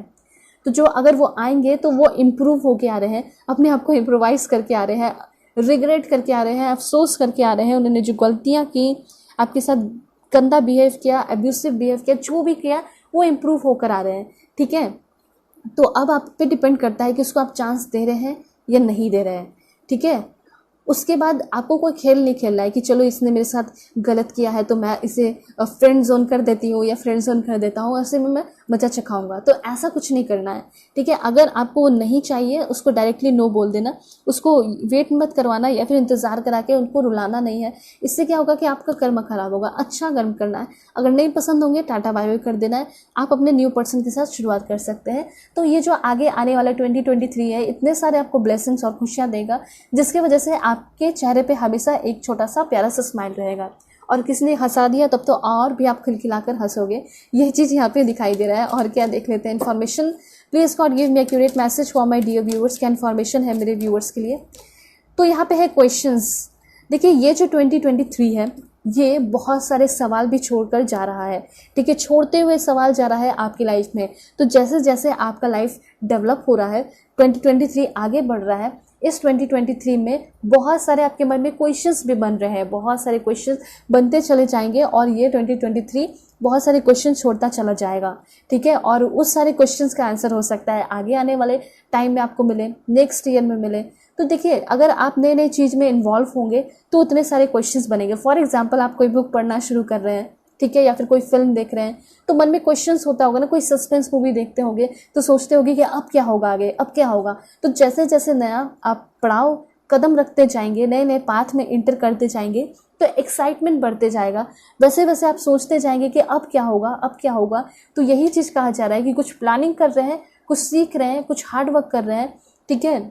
तो जो अगर वो आएंगे तो वो इम्प्रूव होके आ रहे हैं, अपने आप को इम्प्रोवाइज करके आ रहे हैं, रिग्रेट करके आ रहे हैं, अफसोस करके आ रहे हैं, उन्होंने जो गलतियाँ की, आपके साथ गंदा बिहेव किया, एब्यूसिव बिहेव किया, जो भी किया वो इम्प्रूव होकर आ रहे हैं। ठीक है, तो अब आप पे डिपेंड करता है कि उसको आप चांस दे रहे हैं या नहीं दे रहे हैं। ठीक है, उसके बाद आपको कोई खेल नहीं खेलना है कि चलो इसने मेरे साथ गलत किया है तो मैं इसे फ्रेंड जोन कर देती हूँ या फ्रेंड जोन कर देता हूँ, ऐसे में मैं मजा चखाऊंगा। तो ऐसा कुछ नहीं करना है। ठीक है, अगर आपको वो नहीं चाहिए उसको डायरेक्टली नो बोल देना, उसको वेट मत करवाना या फिर इंतज़ार करा के उनको रुलाना नहीं है। इससे क्या होगा कि आपका कर्म खराब होगा। अच्छा कर्म करना है, अगर नहीं पसंद होंगे टाटा बाय बाय कर देना है, आप अपने न्यू पर्सन के साथ शुरुआत कर सकते हैं। तो ये जो आगे आने वाला 2023 है, इतने सारे आपको ब्लेसिंग्स और खुशियाँ देगा, जिसकी वजह से आपके चेहरे पे हमेशा एक छोटा सा प्यारा सा स्माइल रहेगा। और किसी ने हंसा दिया तब तो और भी आप खिलखिलाकर हंसोगे। यह चीज़ यहाँ पे दिखाई दे रहा है। और क्या देख लेते हैं information. Please God give me accurate message for my dear viewers. क्या इन्फॉर्मेशन है मेरे व्यूअर्स के लिए। तो यहाँ पे है क्वेश्चंस। देखिए, ये जो 2023 है ये बहुत सारे सवाल भी छोड़कर जा रहा है। ठीक है, छोड़ते हुए सवाल जा रहा है आपकी लाइफ में। तो जैसे जैसे आपका लाइफ डेवलप हो रहा है, 2023 आगे बढ़ रहा है, इस 2023 में बहुत सारे आपके मन में क्वेश्चंस भी बन रहे हैं, बहुत सारे क्वेश्चंस बनते चले जाएंगे और ये 2023 बहुत सारे क्वेश्चन छोड़ता चला जाएगा। ठीक है, और उस सारे क्वेश्चंस का आंसर हो सकता है आगे आने वाले टाइम में आपको मिले, नेक्स्ट ईयर में मिले। तो देखिए, अगर आप नई नई चीज़ में इन्वॉल्व होंगे तो उतने सारे क्वेश्चंस बनेंगे। फॉर एग्जांपल, आप कोई बुक पढ़ना शुरू कर रहे हैं, ठीक है, या फिर कोई फिल्म देख रहे हैं, तो मन में क्वेश्चंस होता होगा ना। कोई सस्पेंस मूवी देखते होंगे तो सोचते होंगे कि अब क्या होगा आगे, अब क्या होगा। तो जैसे जैसे नया आप पड़ाव कदम रखते जाएंगे, नए नए पाथ में इंटर करते जाएंगे, तो एक्साइटमेंट बढ़ते जाएगा। वैसे वैसे आप सोचते जाएंगे कि अब क्या होगा, अब क्या होगा। तो यही चीज़ कहा जा रहा है कि कुछ प्लानिंग कर रहे हैं, कुछ सीख रहे हैं, कुछ हार्ड वर्क कर रहे हैं, ठीक है,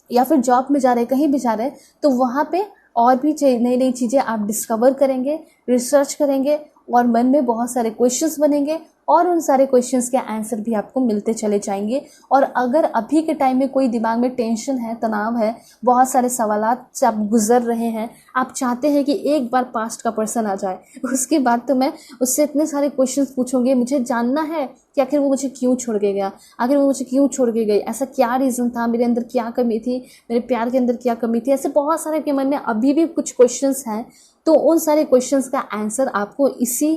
या फिर जॉब में जा रहे हैं, कहीं भी जा रहे हैं, तो वहाँ पे और भी नई नई चीज़ें आप डिस्कवर करेंगे, रिसर्च करेंगे और मन में बहुत सारे क्वेश्चंस बनेंगे और उन सारे क्वेश्चंस के आंसर भी आपको मिलते चले जाएंगे। और अगर अभी के टाइम में कोई दिमाग में टेंशन है, तनाव है, बहुत सारे सवालात से आप गुजर रहे हैं, आप चाहते हैं कि एक बार पास्ट का पर्सन आ जाए, उसके बाद तो मैं उससे इतने सारे क्वेश्चंस पूछूंगी, मुझे जानना है कि आखिर वो मुझे क्यों छोड़ के गया, आखिर वो मुझे क्यों छोड़ के गई, ऐसा क्या रीज़न था, मेरे अंदर क्या कमी थी, मेरे प्यार के अंदर क्या कमी थी। ऐसे बहुत सारे के मन में अभी भी कुछ क्वेश्चंस हैं। तो उन सारे क्वेश्चंस का आंसर आपको इसी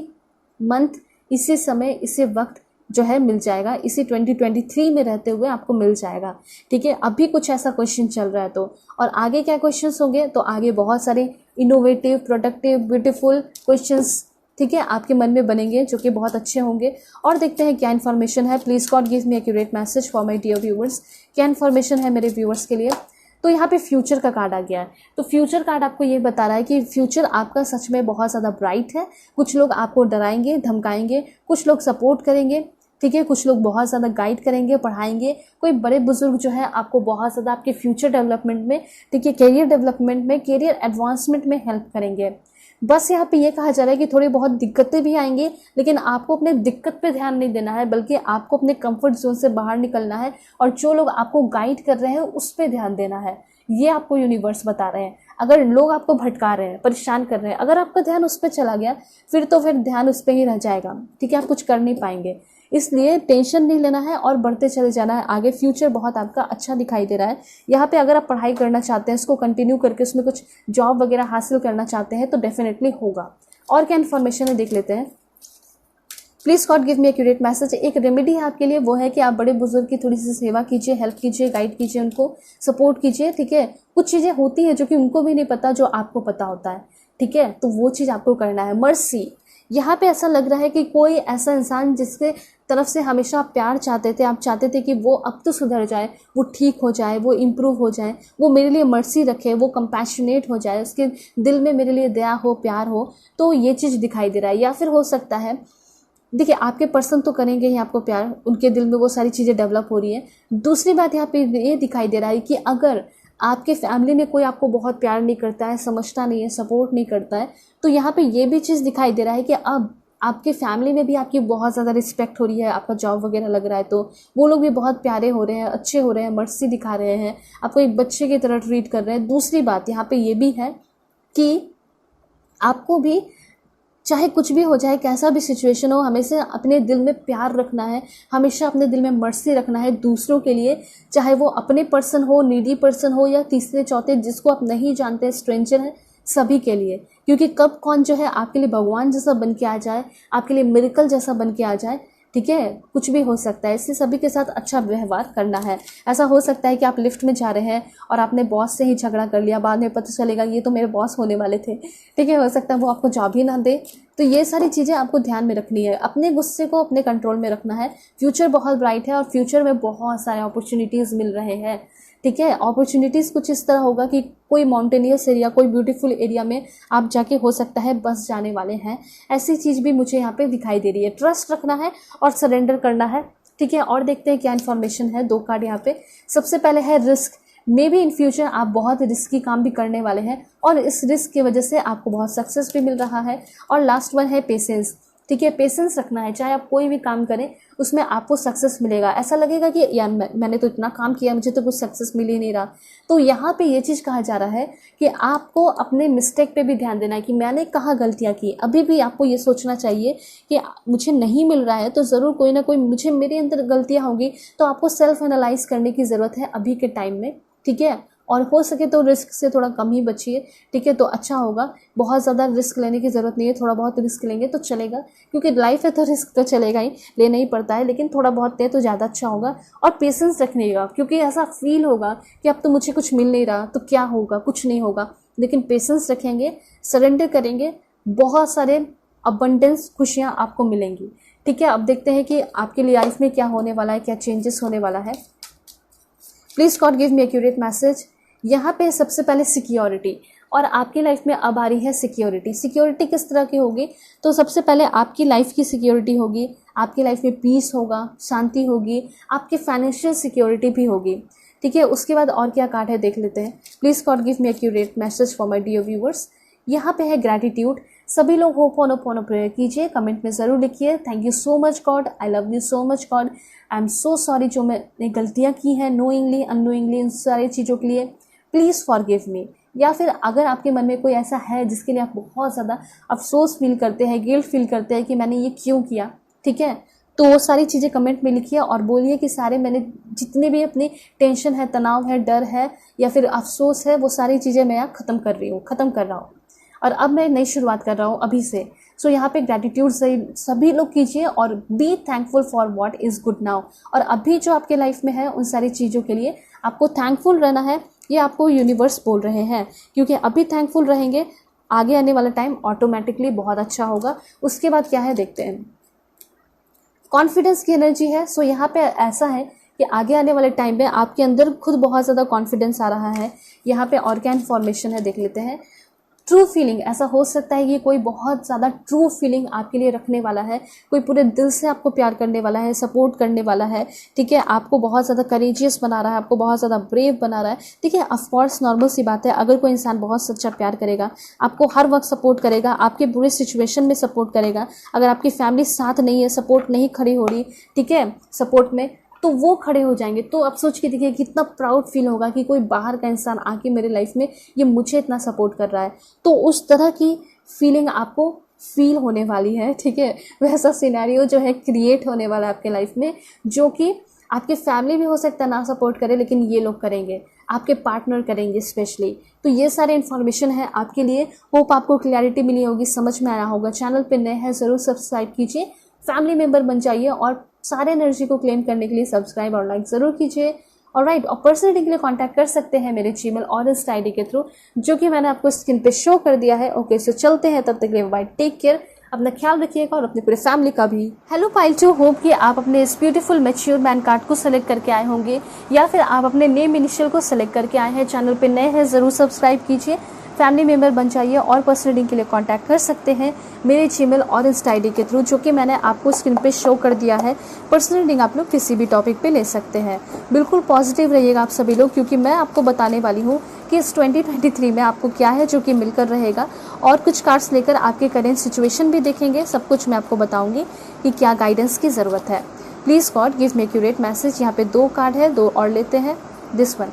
मंथ, इसी समय, इसी वक्त जो है मिल जाएगा। इसी 2023 में रहते हुए आपको मिल जाएगा। ठीक है, अभी कुछ ऐसा क्वेश्चन चल रहा है तो, और आगे क्या क्वेश्चंस होंगे, तो आगे बहुत सारे इनोवेटिव, प्रोडक्टिव, ब्यूटीफुल क्वेश्चंस, ठीक है, आपके मन में बनेंगे जो कि बहुत अच्छे होंगे। और देखते हैं क्या इन्फॉर्मेशन है। Please God give me accurate message for my dear viewers. क्या इन्फॉर्मेशन है मेरे व्यूअर्स के लिए। तो यहाँ पे फ्यूचर का कार्ड आ गया है। तो फ्यूचर कार्ड आपको ये बता रहा है कि फ्यूचर आपका सच में बहुत ज़्यादा ब्राइट है। कुछ लोग आपको डराएंगे, धमकाएंगे, कुछ लोग सपोर्ट करेंगे, ठीक है, कुछ लोग बहुत ज़्यादा गाइड करेंगे, पढ़ाएंगे। कोई बड़े बुजुर्ग जो है आपको बहुत ज़्यादा आपके फ्यूचर डेवलपमेंट में, ठीक है, करियर डेवलपमेंट में, करियर एडवांसमेंट में हेल्प करेंगे। बस यहाँ पे ये कहा जा रहा है कि थोड़ी बहुत दिक्कतें भी आएंगी, लेकिन आपको अपने दिक्कत पे ध्यान नहीं देना है, बल्कि आपको अपने कंफर्ट जोन से बाहर निकलना है और जो लोग आपको गाइड कर रहे हैं उस पर ध्यान देना है। ये आपको यूनिवर्स बता रहे हैं। अगर लोग आपको भटका रहे हैं, परेशान कर रहे हैं, अगर आपका ध्यान उस पर चला गया फिर ध्यान उस पर ही रह जाएगा। ठीक है, आप कुछ कर नहीं पाएंगे। इसलिए टेंशन नहीं लेना है और बढ़ते चले जाना है आगे। फ्यूचर बहुत आपका अच्छा दिखाई दे रहा है। यहाँ पे अगर आप पढ़ाई करना चाहते हैं, इसको कंटिन्यू करके उसमें कुछ जॉब वगैरह हासिल करना चाहते हैं तो डेफिनेटली होगा। और क्या इन्फॉर्मेशन है देख लेते हैं। Please God give me accurate message. एक रेमेडी है आपके लिए, वो है कि आप बड़े बुजुर्ग की थोड़ी सी सेवा कीजिए, हेल्प कीजिए, गाइड कीजिए, उनको सपोर्ट कीजिए। ठीक है, कुछ चीज़ें होती है जो कि उनको भी नहीं पता, जो आपको पता होता है। ठीक है, तो वो चीज़ आपको करना है। मर्सी, यहाँ पे ऐसा लग रहा है कि कोई ऐसा इंसान जिसके तरफ से हमेशा आप प्यार चाहते थे, आप चाहते थे कि वो अब तो सुधर जाए, वो ठीक हो जाए, वो इम्प्रूव हो जाए, वो मेरे लिए मर्सी रखे, वो कंपैशनेट हो जाए, उसके दिल में मेरे लिए दया हो, प्यार हो, तो ये चीज़ दिखाई दे रहा है। या फिर हो सकता है, देखिए, आपके पर्सन तो करेंगे ही आपको प्यार, उनके दिल में वो सारी चीज़ें डेवलप हो रही है। दूसरी बात यहाँ पे ये दिखाई दे रहा है कि अगर आपके फैमिली में कोई आपको बहुत प्यार नहीं करता है, समझता नहीं है, सपोर्ट नहीं करता है, तो यहाँ पे ये भी चीज़ दिखाई दे रहा है कि अब आपके फैमिली में भी आपकी बहुत ज़्यादा रिस्पेक्ट हो रही है। आपका जॉब वगैरह लग रहा है तो वो लोग भी बहुत प्यारे हो रहे हैं, अच्छे हो रहे हैं, मर्सी दिखा रहे हैं, आपको एक बच्चे की तरह ट्रीट कर रहे हैं। दूसरी बात यहाँ पे ये भी है कि आपको भी चाहे कुछ भी हो जाए, कैसा भी सिचुएशन हो, हमेशा अपने दिल में प्यार रखना है, हमेशा अपने दिल में मर्सी रखना है दूसरों के लिए, चाहे वो अपने पर्सन हो, नीडी पर्सन हो, या तीसरे चौथे जिसको आप नहीं जानते, स्ट्रेंजर हैं, सभी के लिए। क्योंकि कब कौन जो है आपके लिए भगवान जैसा बन के आ जाए, आपके लिए मिरेकल जैसा बन के आ जाए, ठीक है, कुछ भी हो सकता है। इसलिए सभी के साथ अच्छा व्यवहार करना है। ऐसा हो सकता है कि आप लिफ्ट में जा रहे हैं और आपने बॉस से ही झगड़ा कर लिया, बाद में पता चलेगा ये तो मेरे बॉस होने वाले थे, ठीक है, हो सकता है वो आपको जॉब ही ना दे। तो ये सारी चीज़ें आपको ध्यान में रखनी है, अपने गुस्से को अपने कंट्रोल में रखना है। फ्यूचर बहुत ब्राइट है और फ्यूचर में बहुत सारे अपॉर्चुनिटीज़ मिल रहे हैं, ठीक है। अपॉर्चुनिटीज़ कुछ इस तरह होगा कि कोई माउंटेनियस एरिया, कोई ब्यूटीफुल एरिया में आप जाके हो सकता है बस जाने वाले हैं, ऐसी चीज़ भी मुझे यहाँ पे दिखाई दे रही है। ट्रस्ट रखना है और सरेंडर करना है, ठीक है। और देखते हैं क्या इन्फॉर्मेशन है। 2 कार्ड यहाँ पे। सबसे पहले है risk. May be in future आप बहुत रिस्की काम भी करने वाले हैं और इस रिस्क की वजह से आपको बहुत सक्सेस भी मिल रहा है। और लास्ट वन है पेशेंस, ठीक है। पेशेंस रखना है, चाहे आप कोई भी काम करें उसमें आपको सक्सेस मिलेगा। ऐसा लगेगा कि यार मैंने तो इतना काम किया, मुझे तो कुछ सक्सेस मिल ही नहीं रहा। तो यहाँ पे ये चीज़ कहा जा रहा है कि आपको अपने मिस्टेक पे भी ध्यान देना है कि मैंने कहाँ गलतियाँ की। अभी भी आपको ये सोचना चाहिए कि मुझे नहीं मिल रहा है तो ज़रूर कोई ना कोई मेरे अंदर गलतियाँ होंगी। तो आपको सेल्फ एनालाइज करने की ज़रूरत है अभी के टाइम में, ठीक है। और हो सके तो रिस्क से थोड़ा कम ही बचिए, ठीक है, तो अच्छा होगा। बहुत ज़्यादा रिस्क लेने की ज़रूरत नहीं है, थोड़ा बहुत रिस्क लेंगे तो चलेगा, क्योंकि लाइफ है तो रिस्क तो चलेगा ही, लेना ही पड़ता है, लेकिन थोड़ा बहुत ले तो ज़्यादा अच्छा होगा। और पेशेंस रखिएगा, क्योंकि ऐसा फील होगा कि अब तो मुझे कुछ मिल नहीं रहा तो क्या होगा, कुछ नहीं होगा। लेकिन पेशेंस रखेंगे, सरेंडर करेंगे, बहुत सारे अबंडेंस खुशियाँ आपको मिलेंगी, ठीक है। अब देखते हैं कि आपके लिए लाइफ में क्या होने वाला है, क्या चेंजेस होने वाला है। Please God give me accurate message. यहाँ पे सबसे पहले सिक्योरिटी, और आपकी लाइफ में अब आ रही है सिक्योरिटी। सिक्योरिटी किस तरह की होगी? तो सबसे पहले आपकी लाइफ की सिक्योरिटी होगी, आपकी लाइफ में पीस होगा, शांति होगी, आपकी फाइनेंशियल सिक्योरिटी भी होगी, ठीक है। उसके बाद और क्या कार्ड है देख लेते हैं। Please God give me accurate message for my dear viewers. यहाँ पे है ग्रैटिट्यूड। सभी लोग होपोनोपोनो प्रेयर कीजिए, कमेंट में ज़रूर लिखिए thank you so much God, I love you so much God, I am so sorry जो मैंने गलतियाँ की हैं नोइंगली अननोइंगली, इन सारी चीज़ों के लिए प्लीज़ फॉरगिव मी। या फिर अगर आपके मन में कोई ऐसा है जिसके लिए आप बहुत ज़्यादा अफसोस फील करते हैं, गिल्ट फील करते हैं कि मैंने ये क्यों किया, ठीक है, तो वो सारी चीज़ें कमेंट में लिखिए और बोलिए कि सारे मैंने जितने भी अपनी टेंशन है, तनाव है, डर है या फिर अफसोस है, वो सारी चीज़ें मैं यहाँ ख़त्म कर रहा हूँ और अब मैं नई शुरुआत कर रहा हूँ अभी से। सो यहाँ पे ग्रैटिट्यूड सभी लोग कीजिए और be thankful for what is good now. और अभी जो आपके लाइफ में है उन सारी चीज़ों के लिए आपको थैंकफुल रहना है, ये आपको यूनिवर्स बोल रहे हैं, क्योंकि अभी थैंकफुल रहेंगे, आगे आने वाला टाइम ऑटोमेटिकली बहुत अच्छा होगा। उसके बाद क्या है देखते हैं। कॉन्फिडेंस की एनर्जी है। सो यहाँ पे ऐसा है कि आगे आने वाले टाइम में आपके अंदर खुद बहुत ज़्यादा कॉन्फिडेंस आ रहा है। यहाँ पे और क्या इन्फॉर्मेशन है देख लेते हैं। ट्रू फीलिंग, ऐसा हो सकता है कि कोई बहुत ज़्यादा ट्रू फीलिंग आपके लिए रखने वाला है, कोई पूरे दिल से आपको प्यार करने वाला है, सपोर्ट करने वाला है, ठीक है, आपको बहुत ज़्यादा करेजियस बना रहा है, आपको बहुत ज़्यादा ब्रेव बना रहा है, ठीक है। ऑफकोर्स नॉर्मल सी बात है, अगर कोई इंसान बहुत सच्चा प्यार करेगा, आपको हर वक्त सपोर्ट करेगा, आपके बुरे सिचुएशन में सपोर्ट करेगा, अगर आपकी फैमिली साथ नहीं है, सपोर्ट नहीं खड़ी हो रही, ठीक है, सपोर्ट में, तो वो खड़े हो जाएंगे। तो आप सोच के देखिए कितना प्राउड फील होगा कि कोई बाहर का इंसान आके मेरे लाइफ में ये मुझे इतना सपोर्ट कर रहा है। तो उस तरह की फीलिंग आपको फील होने वाली है, ठीक है। वैसा सिनेरियो जो है क्रिएट होने वाला है आपके लाइफ में, जो कि आपके फैमिली भी हो सकता है ना सपोर्ट करे, लेकिन ये लोग करेंगे, आपके पार्टनर करेंगे स्पेशली। तो ये सारे इन्फॉर्मेशन है आपके लिए। होप आपको क्लैरिटी मिली होगी, समझ में आया होगा। चैनल पे नए हैं ज़रूर सब्सक्राइब कीजिए, फैमिली मेम्बर बन जाइए और सारे एनर्जी को क्लेम करने के लिए सब्सक्राइब और लाइक ज़रूर कीजिए। और राइट, और पर्सनल रीडिंग के लिए कांटेक्ट कर सकते हैं मेरे जीमेल और इंस्टा आईडी के थ्रू, जो कि मैंने आपको स्क्रीन पे शो कर दिया है। ओके, सो चलते हैं, तब तक के लिए बाय, टेक केयर, अपना ख्याल रखिएगा और अपनी पूरी फैमिली का भी। हेलो पाइल 2, होप कि आप अपने इस ब्यूटीफुल मैच्योर मैन कार्ड को सेलेक्ट करके आए होंगे या फिर आप अपने नेम इनिशियल को सेलेक्ट करके आए हैं। चैनल पे नए हैं ज़रूर सब्सक्राइब कीजिए, फैमिली मेम्बर बन जाइए और पर्सनल रीडिंग के लिए कांटेक्ट कर सकते हैं मेरे जीमेल और इंस्टा आईडी के थ्रू, जो कि मैंने आपको स्क्रीन पे शो कर दिया है। पर्सनल रीडिंग आप लोग किसी भी टॉपिक पे ले सकते हैं। बिल्कुल पॉजिटिव रहिएगा आप सभी लोग, क्योंकि मैं आपको बताने वाली हूँ कि इस 2023 में आपको क्या है जो कि मिलकर रहेगा, और कुछ कार्ड्स लेकर आपके करेंट सिचुएशन भी देखेंगे। सब कुछ मैं आपको बताऊँगी कि क्या गाइडेंस की ज़रूरत है। Please God give me accurate message. यहाँ पे 2 कार्ड है, 2 और लेते हैं। This one.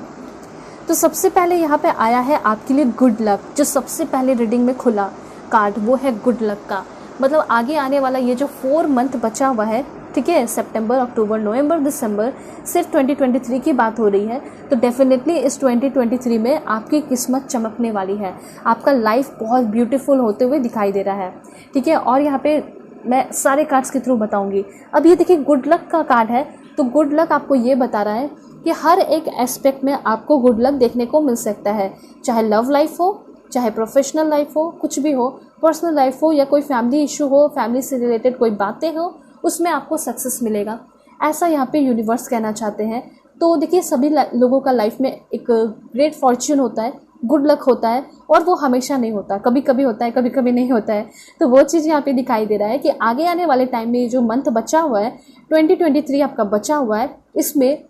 तो सबसे पहले यहाँ पे आया है आपके लिए गुड लक। जो सबसे पहले रीडिंग में खुला कार्ड वो है गुड लक का। मतलब आगे आने वाला ये जो 4 मंथ बचा हुआ है, ठीक है, सितंबर, अक्टूबर, नवंबर, दिसंबर, सिर्फ 2023 की बात हो रही है, तो डेफिनेटली इस 2023 में आपकी किस्मत चमकने वाली है। आपका लाइफ बहुत ब्यूटीफुल होते हुए दिखाई दे रहा है, ठीक है। और यहाँ पे मैं सारे कार्ड्स के थ्रू बताऊंगी। अब ये देखिए गुड लक का कार्ड है, तो गुड लक आपको ये बता रहा है कि हर एक एस्पेक्ट में आपको गुड लक देखने को मिल सकता है, चाहे लव लाइफ हो, चाहे प्रोफेशनल लाइफ हो, कुछ भी हो, पर्सनल लाइफ हो या कोई फैमिली इशू हो, फैमिली से रिलेटेड कोई बातें हो, उसमें आपको सक्सेस मिलेगा, ऐसा यहाँ पे यूनिवर्स कहना चाहते हैं। तो देखिए सभी लोगों का लाइफ में एक ग्रेट फॉर्च्यून होता है, गुड लक होता है, और वो हमेशा नहीं होता, कभी कभी होता है, कभी कभी नहीं होता है। तो वो चीज़ यहाँ पे दिखाई दे रहा है कि आगे आने वाले टाइम में ये जो मंथ बचा हुआ है, 2023 आपका बचा हुआ है, इसमें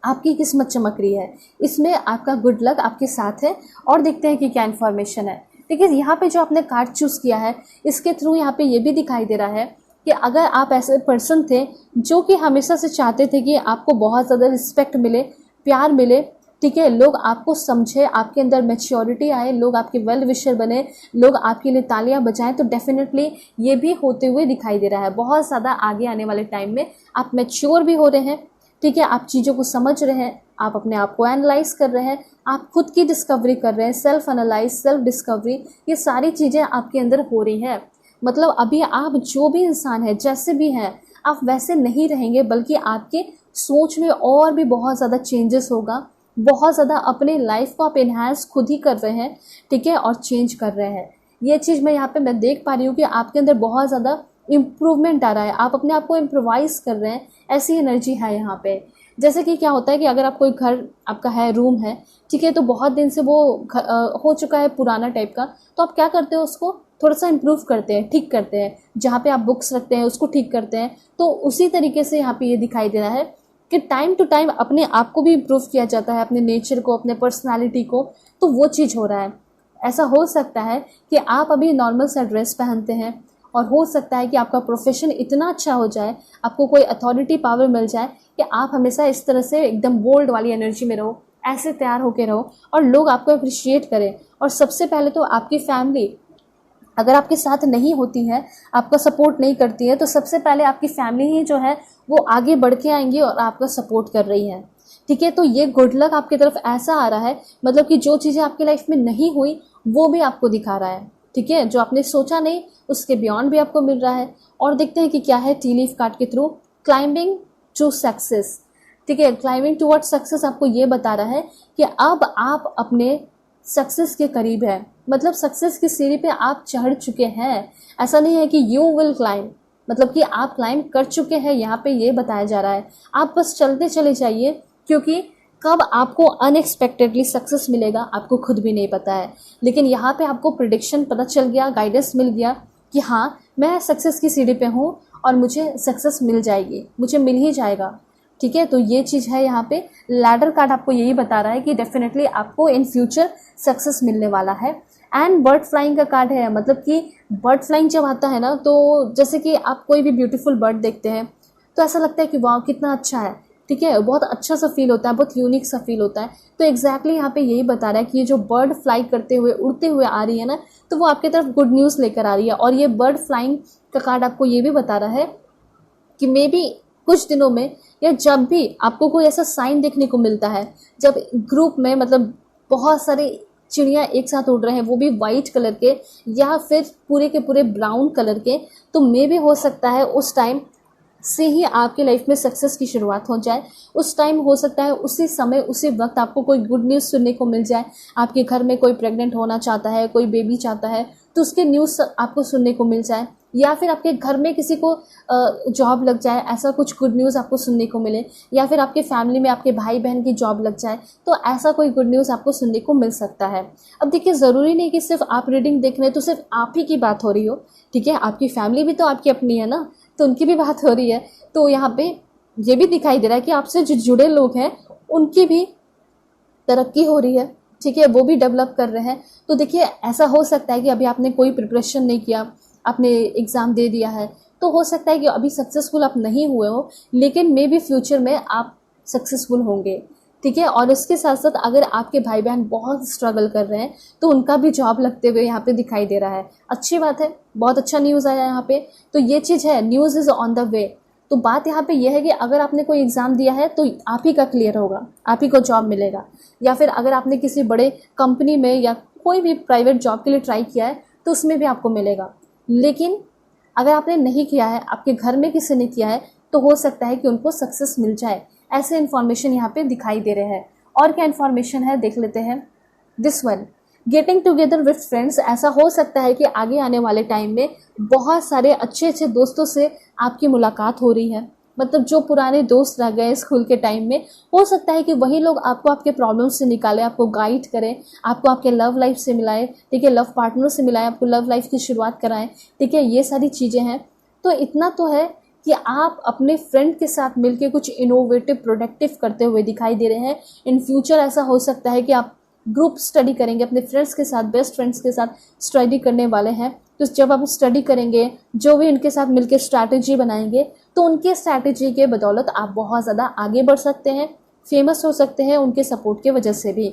आपकी किस्मत चमक रही है, इसमें आपका गुड लक आपके साथ है। और देखते हैं कि क्या इन्फॉर्मेशन है। देखिए यहाँ पे जो आपने कार्ड चूज़ किया है, इसके थ्रू यहाँ पे ये भी दिखाई दे रहा है कि अगर आप ऐसे पर्सन थे जो कि हमेशा से चाहते थे कि आपको बहुत ज़्यादा रिस्पेक्ट मिले, प्यार मिले, ठीक है, लोग आपको समझे, आपके अंदर मैच्योरिटी आए, लोग आपके वेल विशर बने, लोग आपके लिए तालियां बजाएं, तो डेफिनेटली ये भी होते हुए दिखाई दे रहा है। बहुत ज़्यादा आगे आने वाले टाइम में आप मैच्योर भी हो रहे हैं, ठीक है, आप चीज़ों को समझ रहे हैं, आप अपने आप को एनालाइज कर रहे हैं, आप खुद की डिस्कवरी कर रहे हैं, सेल्फ एनालाइज, सेल्फ डिस्कवरी, ये सारी चीज़ें आपके अंदर हो रही हैं। मतलब अभी आप जो भी इंसान है, जैसे भी हैं, आप वैसे नहीं रहेंगे, बल्कि आपके सोच में और भी बहुत ज़्यादा चेंजेस होगा, बहुत ज़्यादा अपने लाइफ को आप इन्हांस खुद ही कर रहे हैं, ठीक है, और चेंज कर रहे हैं। ये चीज़ मैं यहाँ पे मैं देख पा रही हूँ कि आपके अंदर बहुत ज़्यादा इम्प्रूवमेंट आ रहा है, आप अपने आप को इम्प्रोवाइज़ कर रहे हैं, ऐसी एनर्जी है यहाँ पे। जैसे कि क्या होता है कि अगर आप कोई घर आपका है, रूम है, ठीक है, तो बहुत दिन से वो हो चुका है पुराना टाइप का, तो आप क्या करते हो, उसको थोड़ा सा इम्प्रूव करते हैं, ठीक करते हैं, जहाँ पे आप बुक्स रखते हैं उसको ठीक करते हैं। तो उसी तरीके से यहाँ पे ये दिखाई दे रहा है कि टाइम टू टाइम अपने आप को भी इम्प्रूव किया जाता है, अपने नेचर को, अपने पर्सनालिटी को, तो वो चीज़ हो रहा है। ऐसा हो सकता है कि आप अभी नॉर्मल सा ड्रेस पहनते हैं, और हो सकता है कि आपका प्रोफेशन इतना अच्छा हो जाए, आपको कोई अथॉरिटी पावर मिल जाए कि आप हमेशा इस तरह से एकदम बोल्ड वाली एनर्जी में रहो, ऐसे तैयार होके रहो, और लोग आपको अप्रिशिएट करें। और सबसे पहले तो आपकी फैमिली अगर आपके साथ नहीं होती है, आपका सपोर्ट नहीं करती है, तो सबसे पहले आपकी फैमिली ही जो है वो आगे बढ़ के आएंगी और आपका सपोर्ट कर रही है, ठीक है। तो ये गुड लक आपकी तरफ ऐसा आ रहा है, मतलब कि जो चीज़ें आपकी लाइफ में नहीं हुई वो भी आपको दिखा रहा है, ठीक है, जो आपने सोचा नहीं उसके बियॉन्ड भी आपको मिल रहा है। और देखते हैं कि क्या है टी लीफ कार्ड के थ्रू। क्लाइंबिंग टू सक्सेस, ठीक है, क्लाइंबिंग टुवर्ड सक्सेस आपको ये बता रहा है कि अब आप अपने सक्सेस के करीब है, मतलब सक्सेस की सीढ़ी पे आप चढ़ चुके हैं। ऐसा नहीं है कि यू विल क्लाइंब, मतलब कि आप क्लाइंब कर चुके हैं, यहाँ पे ये बताया जा रहा है। आप बस चलते चले जाइए, क्योंकि कब आपको अनएक्सपेक्टेडली सक्सेस मिलेगा आपको खुद भी नहीं पता है। लेकिन यहाँ पे आपको प्रिडिक्शन पता चल गया, गाइडेंस मिल गया कि हाँ मैं सक्सेस की सीढ़ी पे हूँ और मुझे सक्सेस मिल जाएगी, मुझे मिल ही जाएगा, ठीक है। तो ये चीज़ है यहाँ पे। लैडर कार्ड आपको यही बता रहा है कि डेफिनेटली आपको इन फ्यूचर सक्सेस मिलने वाला है। एंड बर्ड फ्लाइंग का कार्ड है, मतलब कि बर्ड फ्लाइंग जब आता है ना, तो जैसे कि आप कोई भी ब्यूटीफुल बर्ड देखते हैं तो ऐसा लगता है कि वाह कितना अच्छा है, ठीक है, बहुत अच्छा सा फील होता है, बहुत यूनिक सा फील होता है। तो एग्जैक्टली यहाँ पे यही बता रहा है कि ये जो बर्ड फ्लाई करते हुए, उड़ते हुए आ रही है ना, तो वो आपकी तरफ गुड न्यूज़ लेकर आ रही है। और ये बर्ड फ्लाइंग का कार्ड आपको ये भी बता रहा है कि मे बी कुछ दिनों में या जब भी आपको कोई ऐसा साइन देखने को मिलता है, जब ग्रुप में मतलब बहुत सारे चिड़िया एक साथ उड़ रहे हैं, वो भी वाइट कलर के या फिर पूरे के पूरे ब्राउन कलर के, तो मे भी हो सकता है उस टाइम से ही आपके लाइफ में सक्सेस की शुरुआत हो जाए। उस टाइम हो सकता है उसी समय उसी वक्त आपको कोई गुड न्यूज़ सुनने को मिल जाए। आपके घर में कोई प्रेग्नेंट होना चाहता है, कोई बेबी चाहता है, तो उसके न्यूज़ आपको सुनने को मिल जाए, या फिर आपके घर में किसी को जॉब लग जाए, ऐसा कुछ गुड न्यूज़ आपको सुनने को मिले, या फिर आपके फैमिली में आपके भाई बहन की जॉब लग जाए, तो ऐसा कोई गुड न्यूज़ आपको सुनने को मिल सकता है। अब देखिए ज़रूरी नहीं कि सिर्फ आप रीडिंग देख रहे हैं तो सिर्फ आप ही की बात हो रही हो, ठीक है, आपकी फैमिली भी तो आपकी अपनी है ना, तो उनकी भी बात हो रही है। तो यहाँ पे ये भी दिखाई दे रहा है कि आपसे जो जुड़े लोग हैं उनकी भी तरक्की हो रही है, ठीक है, वो भी डेवलप कर रहे हैं। तो देखिए ऐसा हो सकता है कि अभी आपने कोई प्रिपरेशन नहीं किया, आपने एग्ज़ाम दे दिया है, तो हो सकता है कि अभी सक्सेसफुल आप नहीं हुए हो, लेकिन मे बी फ्यूचर में आप सक्सेसफुल होंगे, ठीक है। और उसके साथ साथ अगर आपके भाई बहन बहुत स्ट्रगल कर रहे हैं तो उनका भी जॉब लगते हुए यहाँ पे दिखाई दे रहा है। अच्छी बात है, बहुत अच्छा न्यूज़ आया यहाँ पे। तो ये चीज़ है, news is on the way. तो बात यहाँ पे यह है कि अगर आपने कोई एग्ज़ाम दिया है तो आप ही का क्लियर होगा, आप ही को जॉब मिलेगा। या फिर अगर आपने किसी बड़े कंपनी में या कोई भी प्राइवेट जॉब के लिए ट्राई किया है तो उसमें भी आपको मिलेगा। लेकिन अगर आपने नहीं किया है, आपके घर में किसी ने किया है, तो हो सकता है कि उनको सक्सेस मिल जाए। ऐसे इन्फॉर्मेशन यहाँ पे दिखाई दे रहे हैं। और क्या इन्फॉर्मेशन है देख लेते हैं। This one, getting together with friends. ऐसा हो सकता है कि आगे आने वाले टाइम में बहुत सारे अच्छे अच्छे दोस्तों से आपकी मुलाकात हो रही है। मतलब जो पुराने दोस्त रह गए स्कूल के टाइम में, हो सकता है कि वही लोग आपको आपके प्रॉब्लम से निकालें, आपको गाइड करें, आपको आपके लव लाइफ से मिलाएं, ठीक है, लव पार्टनर से मिलाएं, आपको लव लाइफ की शुरुआत कराएं, ठीक है। ये सारी चीज़ें हैं। तो इतना तो है कि आप अपने फ्रेंड के साथ मिलके कुछ इनोवेटिव प्रोडक्टिव करते हुए दिखाई दे रहे हैं। इन फ्यूचर ऐसा हो सकता है कि आप ग्रुप स्टडी करेंगे अपने फ्रेंड्स के साथ, बेस्ट फ्रेंड्स के साथ स्टडी करने वाले हैं। तो जब आप स्टडी करेंगे, जो भी उनके साथ मिलकर स्ट्रैटेजी बनाएंगे, तो उनके स्ट्रैटेजी के बदौलत आप बहुत ज़्यादा आगे बढ़ सकते हैं, फेमस हो सकते हैं उनके सपोर्ट की वजह से भी।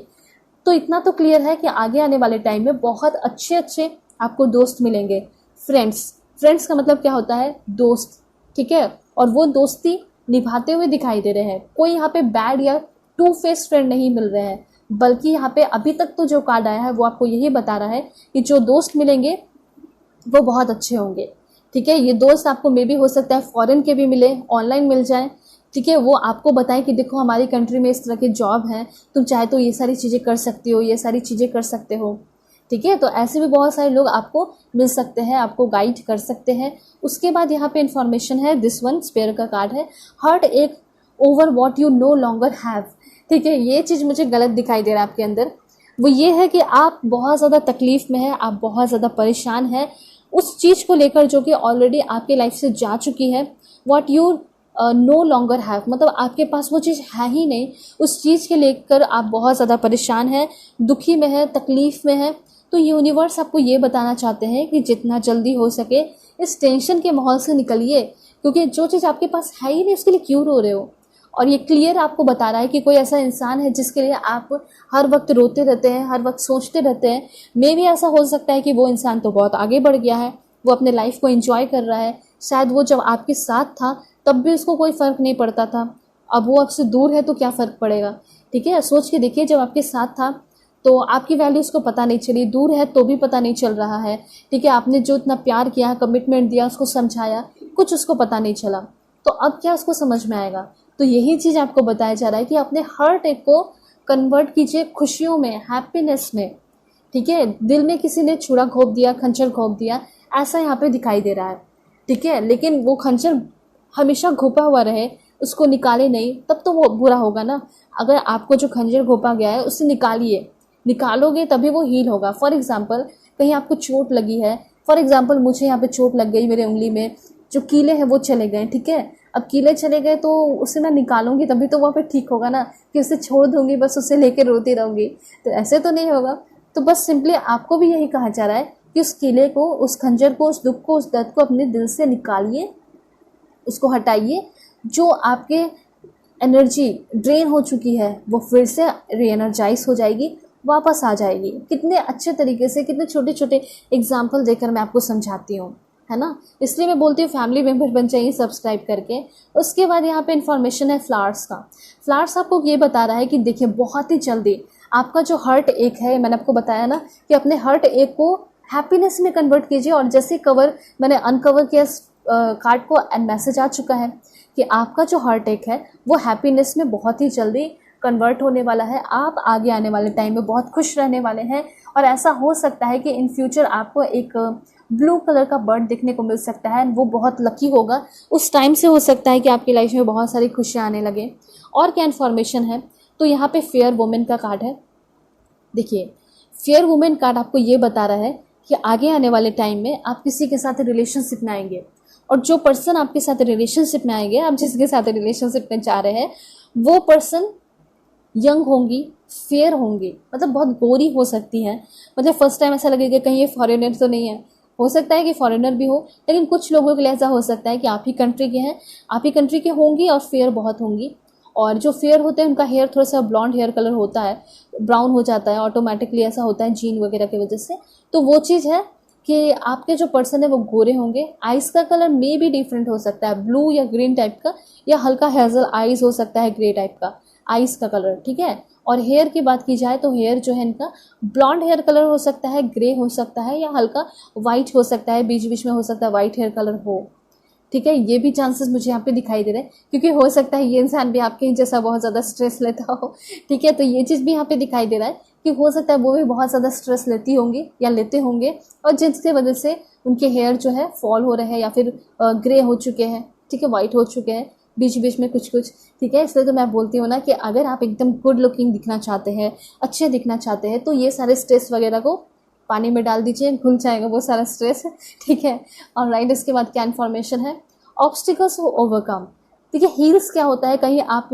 तो इतना तो क्लियर है कि आगे आने वाले टाइम में बहुत अच्छे अच्छे आपको दोस्त मिलेंगे। फ्रेंड्स, फ्रेंड्स का मतलब क्या होता है? दोस्त, ठीक है। और वो दोस्ती निभाते हुए दिखाई दे रहे हैं। कोई यहाँ पे बैड या टू फेस फ्रेंड नहीं मिल रहे हैं, बल्कि यहाँ पे अभी तक तो जो कार्ड आया है वो आपको यही बता रहा है कि जो दोस्त मिलेंगे वो बहुत अच्छे होंगे, ठीक है। ये दोस्त आपको मे भी हो सकता है फॉरेन के भी मिले, ऑनलाइन मिल जाए, ठीक है। वो आपको बताएं कि देखो हमारी कंट्री में इस तरह के जॉब हैं, तुम चाहे तो ये सारी चीज़ें कर सकती हो, ये सारी चीज़ें कर सकते हो, ठीक है। तो ऐसे भी बहुत सारे लोग आपको मिल सकते हैं, आपको गाइड कर सकते हैं। उसके बाद यहाँ पे इंफॉर्मेशन है, दिस वन स्पेयर का कार्ड है, हर्ट एक over what you know longer have, ठीक है। ये चीज़ मुझे गलत दिखाई दे रहा है आपके अंदर। वो ये है कि आप बहुत ज़्यादा तकलीफ़ में हैं, आप बहुत ज़्यादा परेशान हैं उस चीज़ को लेकर जो कि ऑलरेडी आपके लाइफ से जा चुकी है। What you know longer have, मतलब आपके पास वो चीज़ है ही नहीं, उस चीज़ के लेकर आप बहुत ज़्यादा परेशान हैं, दुखी में हैं, तकलीफ़ में हैं। तो यूनिवर्स आपको ये बताना चाहते हैं कि जितना जल्दी हो सके इस टेंशन के माहौल से निकलिए, क्योंकि जो चीज़ आपके पास है ही नहीं उसके लिए क्यों रो रहे हो। और ये क्लियर आपको बता रहा है कि कोई ऐसा इंसान है जिसके लिए आप हर वक्त रोते रहते हैं, हर वक्त सोचते रहते हैं। मे भी ऐसा हो सकता है कि वो इंसान तो बहुत आगे बढ़ गया है, वो अपने लाइफ को एंजॉय कर रहा है। शायद वो जब आपके साथ था तब भी उसको कोई फ़र्क नहीं पड़ता था, अब वो आपसे दूर है तो क्या फ़र्क पड़ेगा, ठीक है। सोच के देखिए, जब आपके साथ था तो आपकी वैल्यू उसको पता नहीं चली, दूर है तो भी पता नहीं चल रहा है, ठीक है। आपने जो इतना प्यार किया, कमिटमेंट दिया, उसको समझाया, कुछ उसको पता नहीं चला, तो अब क्या उसको समझ में आएगा। तो यही चीज़ आपको बताया जा रहा है कि अपने हर्ट एक को कन्वर्ट कीजिए खुशियों में, हैप्पीनेस में, ठीक है। दिल में किसी ने छुरा घोंप दिया, खंजर घोंप दिया, ऐसा यहाँ पे दिखाई दे रहा है, ठीक है। लेकिन वो खंजर हमेशा घोपा हुआ रहे, उसको निकाले नहीं, तब तो वो बुरा होगा ना। अगर आपको जो खंजर घोपा गया है उससे निकालिए, निकालोगे तभी वो हील होगा। फॉर एग्जाम्पल कहीं आपको चोट लगी है, फॉर एग्जाम्पल मुझे यहाँ पे चोट लग गई, मेरे उंगली में जो कीले हैं वो चले गए, ठीक है। अब कीले चले गए तो उसे मैं निकालूंगी तभी तो वहाँ पे ठीक होगा ना, कि उसे छोड़ दूंगी बस, उसे लेके रोती रहूंगी, तो ऐसे तो नहीं होगा। तो बस सिंपली आपको भी यही कहा जा रहा है कि उस कीले को, उस खंजर को, उस दुख को, उस दर्द को अपने दिल से निकालिए, उसको हटाइए। जो आपके एनर्जी ड्रेन हो चुकी है वो फिर से री एनर्जाइज हो जाएगी, वापस आ जाएगी। कितने अच्छे तरीके से, कितने छोटे छोटे एग्जाम्पल देकर मैं आपको समझाती हूँ, है ना। इसलिए मैं बोलती हूँ फैमिली मेम्बर बन जाइए सब्सक्राइब करके। उसके बाद यहाँ पे इन्फॉर्मेशन है फ्लावर्स का। फ्लावर्स आपको ये बता रहा है कि देखिए बहुत ही जल्दी आपका जो हर्ट एक है, मैंने आपको बताया ना कि अपने हर्ट एक को हैप्पीनेस में कन्वर्ट कीजिए। और जैसे कवर मैंने अनकवर किया कार्ड को एंड मैसेज आ चुका है कि आपका जो हार्ट एक है वो हैप्पीनेस में बहुत ही जल्दी कन्वर्ट होने वाला है। आप आगे आने वाले टाइम में बहुत खुश रहने वाले हैं। और ऐसा हो सकता है कि इन फ्यूचर आपको एक ब्लू कलर का बर्ड देखने को मिल सकता है, वो बहुत लकी होगा। उस टाइम से हो सकता है कि आपकी लाइफ में बहुत सारी खुशियाँ आने लगे। और क्या इन्फॉर्मेशन है, तो यहाँ पे फेयर वुमेन का कार्ड है। देखिए फेयर वुमेन कार्ड आपको ये बता रहा है कि आगे आने वाले टाइम में आप किसी के साथ रिलेशनशिप में आएंगे, और जो पर्सन आपके साथ रिलेशनशिप में आएंगे, आप जिसके साथ रिलेशनशिप में जा रहे हैं, वो पर्सन यंग होंगी, फेयर होंगी, मतलब बहुत गोरी हो सकती हैं। मतलब फर्स्ट टाइम ऐसा लगेगा कहीं ये फॉरेनर तो नहीं है, हो सकता है कि फॉरेनर भी हो, लेकिन कुछ लोगों के लिए ऐसा हो सकता है कि आप ही कंट्री के हैं, आप ही कंट्री के होंगी और फेयर बहुत होंगी। और जो फेयर होते हैं उनका हेयर थोड़ा सा ब्लॉन्ड हेयर कलर होता है, ब्राउन हो जाता है ऑटोमेटिकली, ऐसा होता है जीन वगैरह की वजह से। तो वो चीज़ है कि आपके जो पर्सन है वो गोरे होंगे। आइज़ का कलर मे भी डिफरेंट हो सकता है, ब्लू या ग्रीन टाइप का, या हल्का हेजल आइज़ हो सकता है, ग्रे टाइप का आइज़ का कलर, ठीक है। और हेयर की बात की जाए तो हेयर जो है इनका ब्लॉन्ड हेयर कलर हो सकता है, ग्रे हो सकता है, या हल्का वाइट हो सकता है, बीच बीच में हो सकता है वाइट हेयर कलर हो, ठीक है। ये भी चांसेस मुझे यहाँ पे दिखाई दे रहे हैं, क्योंकि हो सकता है ये इंसान भी आपके जैसा बहुत ज़्यादा स्ट्रेस लेता हो, ठीक है। तो ये चीज़ भी यहाँ पे दिखाई दे रहा है कि हो सकता है वो भी बहुत ज़्यादा स्ट्रेस लेती होंगी या लेते होंगे, और जिसकी वजह से उनके हेयर जो है फॉल हो रहे हैं या फिर ग्रे हो चुके हैं, ठीक है, वाइट हो चुके हैं बीच बीच में कुछ कुछ, ठीक है। इसलिए तो मैं बोलती हूँ ना कि अगर आप एकदम गुड लुकिंग दिखना चाहते हैं, अच्छे दिखना चाहते हैं, तो ये सारे स्ट्रेस वगैरह को पानी में डाल दीजिए, घुल जाएगा वो सारा स्ट्रेस, ठीक है। और राइट, इसके बाद क्या इन्फॉर्मेशन है, ऑब्स्टिकल्स को ओवरकम। देखिए हील्स क्या होता है, कहीं आप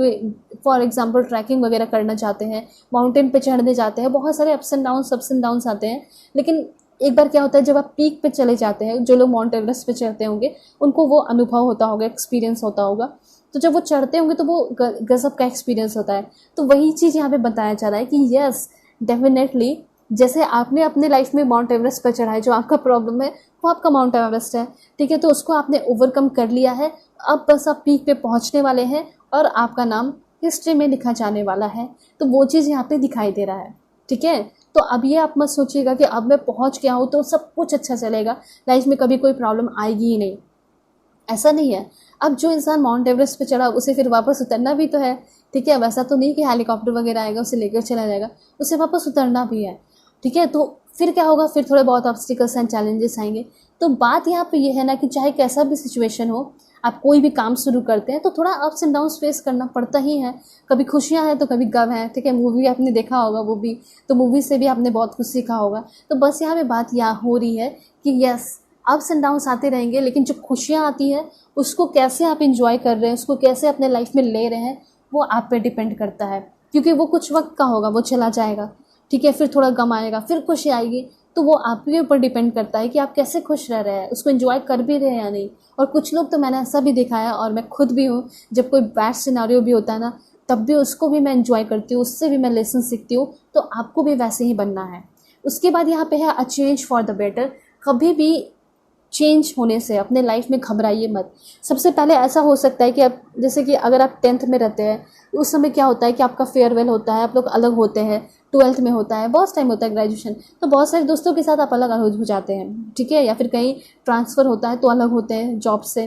फॉर एग्जांपल ट्रैकिंग वगैरह करना चाहते हैं, माउंटेन पे चढ़ने जाते हैं, बहुत सारे अप्स एंड डाउन्स आते हैं, लेकिन एक बार क्या होता है जब आप पीक पे चले जाते हैं, जो लोग माउंट एवरेस्ट पे चढ़ते होंगे उनको वो अनुभव होता होगा, एक्सपीरियंस होता होगा, तो जब वो चढ़ते होंगे तो वो गजब का एक्सपीरियंस होता है। तो वही चीज़ यहाँ पे बताया जा रहा है कि यस डेफिनेटली, जैसे आपने अपने लाइफ में माउंट एवरेस्ट पर चढ़ा है, जो आपका प्रॉब्लम है वो आपका माउंट एवरेस्ट है, ठीक है, तो उसको आपने ओवरकम कर लिया है, अब बस आप पीक पे पहुंचने वाले हैं और आपका नाम हिस्ट्री में लिखा जाने वाला है। तो वो चीज़ यहाँ पे दिखाई दे रहा है, ठीक है। तो अब ये आप मत सोचिएगा कि अब मैं पहुंच गया हूँ तो सब कुछ अच्छा चलेगा, लाइफ में कभी कोई प्रॉब्लम आएगी ही नहीं, ऐसा नहीं है। अब जो इंसान माउंट एवरेस्ट पे चढ़ा उसे फिर वापस उतरना भी तो है, ठीक है। वैसा तो नहीं कि हेलीकॉप्टर वगैरह आएगा उसे लेकर चला जाएगा, उसे वापस उतरना भी है, ठीक है। तो फिर क्या होगा, फिर थोड़े बहुत ऑब्स्टिकल्स एंड चैलेंजेस आएंगे। तो बात यहाँ पे ये है ना कि चाहे कैसा भी सिचुएशन हो, आप कोई भी काम शुरू करते हैं तो थोड़ा अप्स एंड डाउन्स फेस करना पड़ता ही है। कभी खुशियाँ हैं तो कभी गम है, ठीक है। मूवी आपने देखा होगा, वो भी तो मूवी से भी आपने बहुत कुछ सीखा होगा। तो बस यहाँ पे बात यहाँ हो रही है कि यस अप्स एंड डाउन्स आते रहेंगे, लेकिन जो खुशियाँ आती हैं उसको कैसे आप इंजॉय कर रहे हैं, उसको कैसे अपने लाइफ में ले रहे हैं, वो आप पे डिपेंड करता है, क्योंकि वो कुछ वक्त का होगा, वो चला जाएगा, ठीक है। फिर थोड़ा गम आएगा, फिर खुशी आएगी, तो वो आपके ऊपर डिपेंड करता है कि आप कैसे खुश रह रहे हैं, उसको एंजॉय कर भी रहे हैं या नहीं। और कुछ लोग तो मैंने ऐसा भी देखा है, और मैं खुद भी हूँ, जब कोई बैड सिनेरियो भी होता है ना, तब भी उसको भी मैं एंजॉय करती हूँ, उससे भी मैं लेसन सीखती हूँ। तो आपको भी वैसे ही बनना है। उसके बाद यहाँ पे है a change for the better. कभी भी चेंज होने से अपने लाइफ में घबराइए मत। सबसे पहले ऐसा हो सकता है कि आप जैसे कि अगर आप 10th में रहते हैं, उस समय क्या होता है कि आपका फेयरवेल होता है, आप लोग अलग होते हैं, 12th में होता है, बहुत टाइम होता है ग्रेजुएशन, तो बहुत सारे दोस्तों के साथ आप अलग अलग हो जाते हैं, ठीक है। या फिर कहीं ट्रांसफ़र होता है तो अलग होते हैं जॉब से।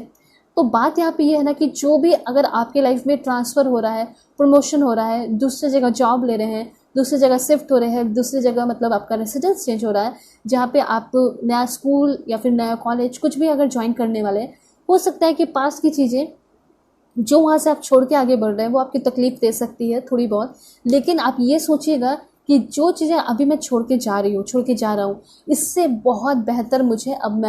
तो बात यहाँ पे ये है ना कि जो भी अगर आपके लाइफ में ट्रांसफ़र हो रहा है, प्रमोशन हो रहा है, दूसरी जगह जॉब ले रहे हैं, दूसरी जगह शिफ्ट हो रहे हैं, दूसरी जगह मतलब आपका रेसिडेंस चेंज हो रहा है, जहाँ पे आप नया स्कूल या फिर नया कॉलेज कुछ भी अगर ज्वाइन करने वाले हैं, हो सकता है कि पास की चीज़ें जो वहाँ से आप छोड़ के आगे बढ़ रहे हैं वो आपकी तकलीफ दे सकती है थोड़ी बहुत। लेकिन आप ये सोचिएगा कि जो चीज़ें अभी मैं छोड़ के जा रही हूँ, छोड़ के जा रहा हूँ, इससे बहुत बेहतर मुझे अब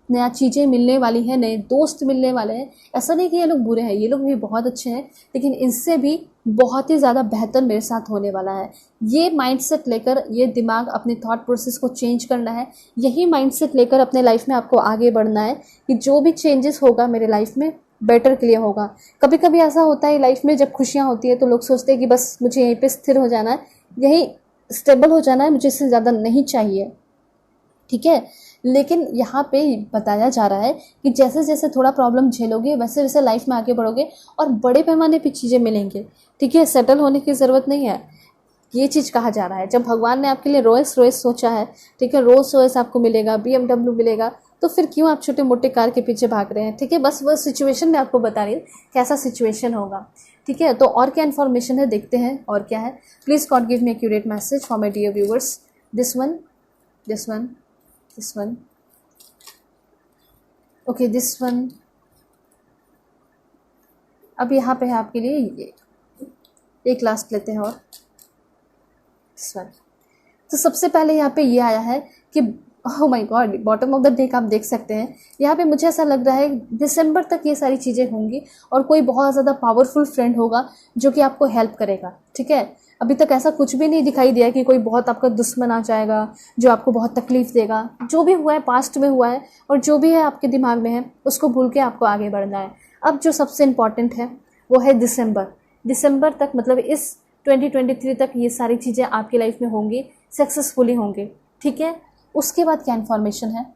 नया चीज़ें मिलने वाली हैं, नए दोस्त मिलने वाले हैं। ऐसा नहीं कि ये लोग बुरे हैं, ये लोग भी बहुत अच्छे हैं, लेकिन इनसे भी बहुत ही ज़्यादा बेहतर मेरे साथ होने वाला है। ये माइंडसेट लेकर, ये दिमाग, अपने थॉट प्रोसेस को चेंज करना है। यही माइंडसेट लेकर अपने लाइफ में आपको आगे बढ़ना है कि जो भी चेंजेस होगा मेरे लाइफ में बेटर के लिए होगा। कभी कभी ऐसा होता है लाइफ में, जब खुशियाँ होती है तो लोग सोचते हैं कि बस मुझे यहीं पे स्थिर हो जाना है, यहीं स्टेबल हो जाना है, मुझे इससे ज़्यादा नहीं चाहिए, ठीक है। लेकिन यहाँ पे बताया जा रहा है कि जैसे जैसे थोड़ा प्रॉब्लम झेलोगे वैसे वैसे लाइफ में आगे बढ़ोगे और बड़े पैमाने पे चीज़ें मिलेंगे, ठीक है। सेटल होने की ज़रूरत नहीं है, ये चीज़ कहा जा रहा है। जब भगवान ने आपके लिए रोल्स रॉयस सोचा है, ठीक है, रोल्स रॉयस आपको मिलेगा, BMW मिलेगा, तो फिर क्यों आप छोटे मोटे कार के पीछे भाग रहे हैं, ठीक है। बस वो सिचुएशन में आपको बता रही हूँ कैसा सिचुएशन होगा, ठीक है। तो और क्या इन्फॉर्मेशन है देखते हैं और क्या है। Please God give me accurate message for my dear viewers. This one, this one, this one, okay this one. अब यहाँ पे है आपके लिए ये एक लास्ट लेते हैं और दिस वन। तो सबसे पहले यहाँ पे ये आया है कि oh my God, bottom of the deck आप देख सकते हैं। यहाँ पे मुझे ऐसा लग रहा है दिसंबर तक ये सारी चीज़ें होंगी और कोई बहुत ज़्यादा पावरफुल फ्रेंड होगा जो कि आपको हेल्प करेगा, ठीक है। अभी तक ऐसा कुछ भी नहीं दिखाई दिया कि कोई बहुत आपका दुश्मन आ जाएगा जो आपको बहुत तकलीफ़ देगा। जो भी हुआ है पास्ट में हुआ है और जो भी है आपके दिमाग में है उसको भूल के आपको आगे बढ़ना है। अब जो सबसे इम्पॉर्टेंट है वो है दिसंबर। दिसंबर तक, मतलब इस 2023 तक ये सारी चीज़ें आपकी लाइफ में होंगी, सक्सेसफुली होंगी, ठीक है। उसके बाद क्या इन्फॉर्मेशन है,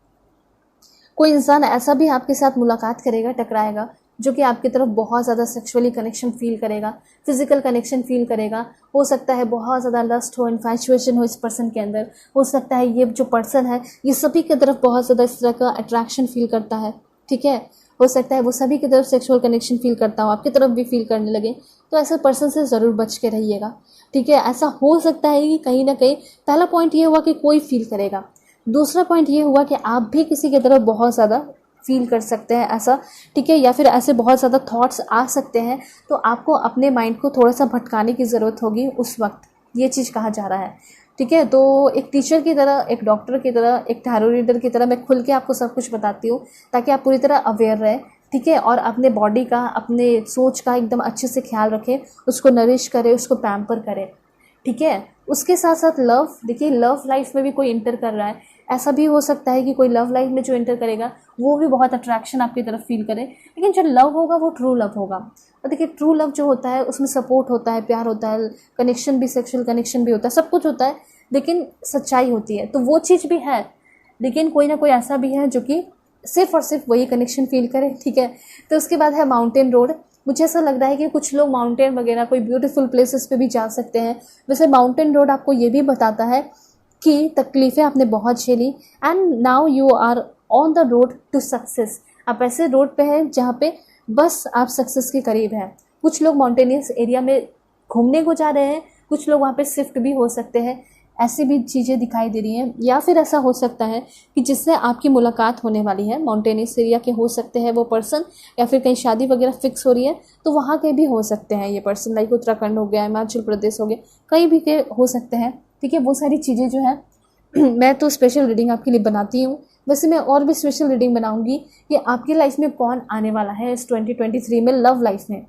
कोई इंसान ऐसा भी आपके साथ मुलाकात करेगा, टकराएगा, जो कि आपकी तरफ बहुत ज़्यादा सेक्सुअली कनेक्शन फील करेगा, फिजिकल कनेक्शन फील करेगा। हो सकता है बहुत ज़्यादा लस्ट हो, इन्फैचुएशन हो इस पर्सन के अंदर। हो सकता है ये जो पर्सन है ये सभी की तरफ बहुत ज़्यादा इस तरह का अट्रैक्शन फील करता है, ठीक है। हो सकता है वो सभी की तरफ सेक्सुअल कनेक्शन फील करता हो, आपकी तरफ भी फील करने लगे। तो ऐसे पर्सन से ज़रूर बच के रहिएगा, ठीक है। ऐसा हो सकता है कि कहीं ना कहीं, पहला पॉइंट ये हुआ कि कोई फील करेगा, दूसरा पॉइंट ये हुआ कि आप भी किसी की तरफ बहुत ज़्यादा फील कर सकते हैं ऐसा, ठीक है। या फिर ऐसे बहुत ज़्यादा थॉट्स आ सकते हैं, तो आपको अपने माइंड को थोड़ा सा भटकाने की ज़रूरत होगी उस वक्त, ये चीज़ कहा जा रहा है, ठीक है। तो एक टीचर की तरह, एक डॉक्टर की तरह, एक टैरो रीडर की तरह मैं खुल के आपको सब कुछ बताती हूँ, ताकि आप पूरी तरह अवेयर रहें, ठीक है। और अपने बॉडी का, अपने सोच का एकदम अच्छे से ख्याल रखें, उसको नरिश करें, उसको पैम्पर करें, ठीक है। उसके साथ साथ लव, देखिए लव लाइफ में भी कोई इंटर कर रहा है, ऐसा भी हो सकता है कि कोई लव लाइफ में जो इंटर करेगा वो भी बहुत अट्रैक्शन आपकी तरफ फील करे, लेकिन जो लव होगा वो ट्रू लव होगा। और देखिए ट्रू लव जो होता है उसमें सपोर्ट होता है, प्यार होता है, कनेक्शन भी, सेक्सुअल कनेक्शन भी होता है, सब कुछ होता है, लेकिन सच्चाई होती है, तो वो चीज़ भी है। लेकिन कोई ना कोई ऐसा भी है जो कि सिर्फ और सिर्फ वही कनेक्शन फील करे, ठीक है। तो उसके बाद है माउंटेन रोड। मुझे ऐसा लग रहा है कि कुछ लोग माउंटेन वगैरह कोई ब्यूटीफुल प्लेसेस पे भी जा सकते हैं। वैसे माउंटेन रोड आपको ये भी बताता है कि तकलीफ़ें आपने बहुत झेली and now you are on the road to success. आप ऐसे रोड पे हैं जहाँ पे बस आप सक्सेस के करीब हैं। कुछ लोग माउंटेनियस एरिया में घूमने को जा रहे हैं, कुछ लोग वहाँ पे शिफ्ट भी हो सकते हैं, ऐसी भी चीज़ें दिखाई दे रही हैं। या फिर ऐसा हो सकता है कि जिससे आपकी मुलाकात होने वाली है, माउंटेनियस एरिया के हो सकते हैं वो पर्सन, या फिर कहीं शादी वगैरह फिक्स हो रही है तो वहाँ के भी हो सकते हैं ये पर्सन, लाइक उत्तराखंड हो गया, हिमाचल प्रदेश हो गया, कहीं भी के हो सकते हैं, ठीक है। वो सारी चीज़ें जो है मैं तो स्पेशल रीडिंग आपके लिए बनाती हूँ। वैसे मैं और भी स्पेशल रीडिंग बनाऊंगी कि आपकी लाइफ में कौन आने वाला है इस 2023 में लव लाइफ में,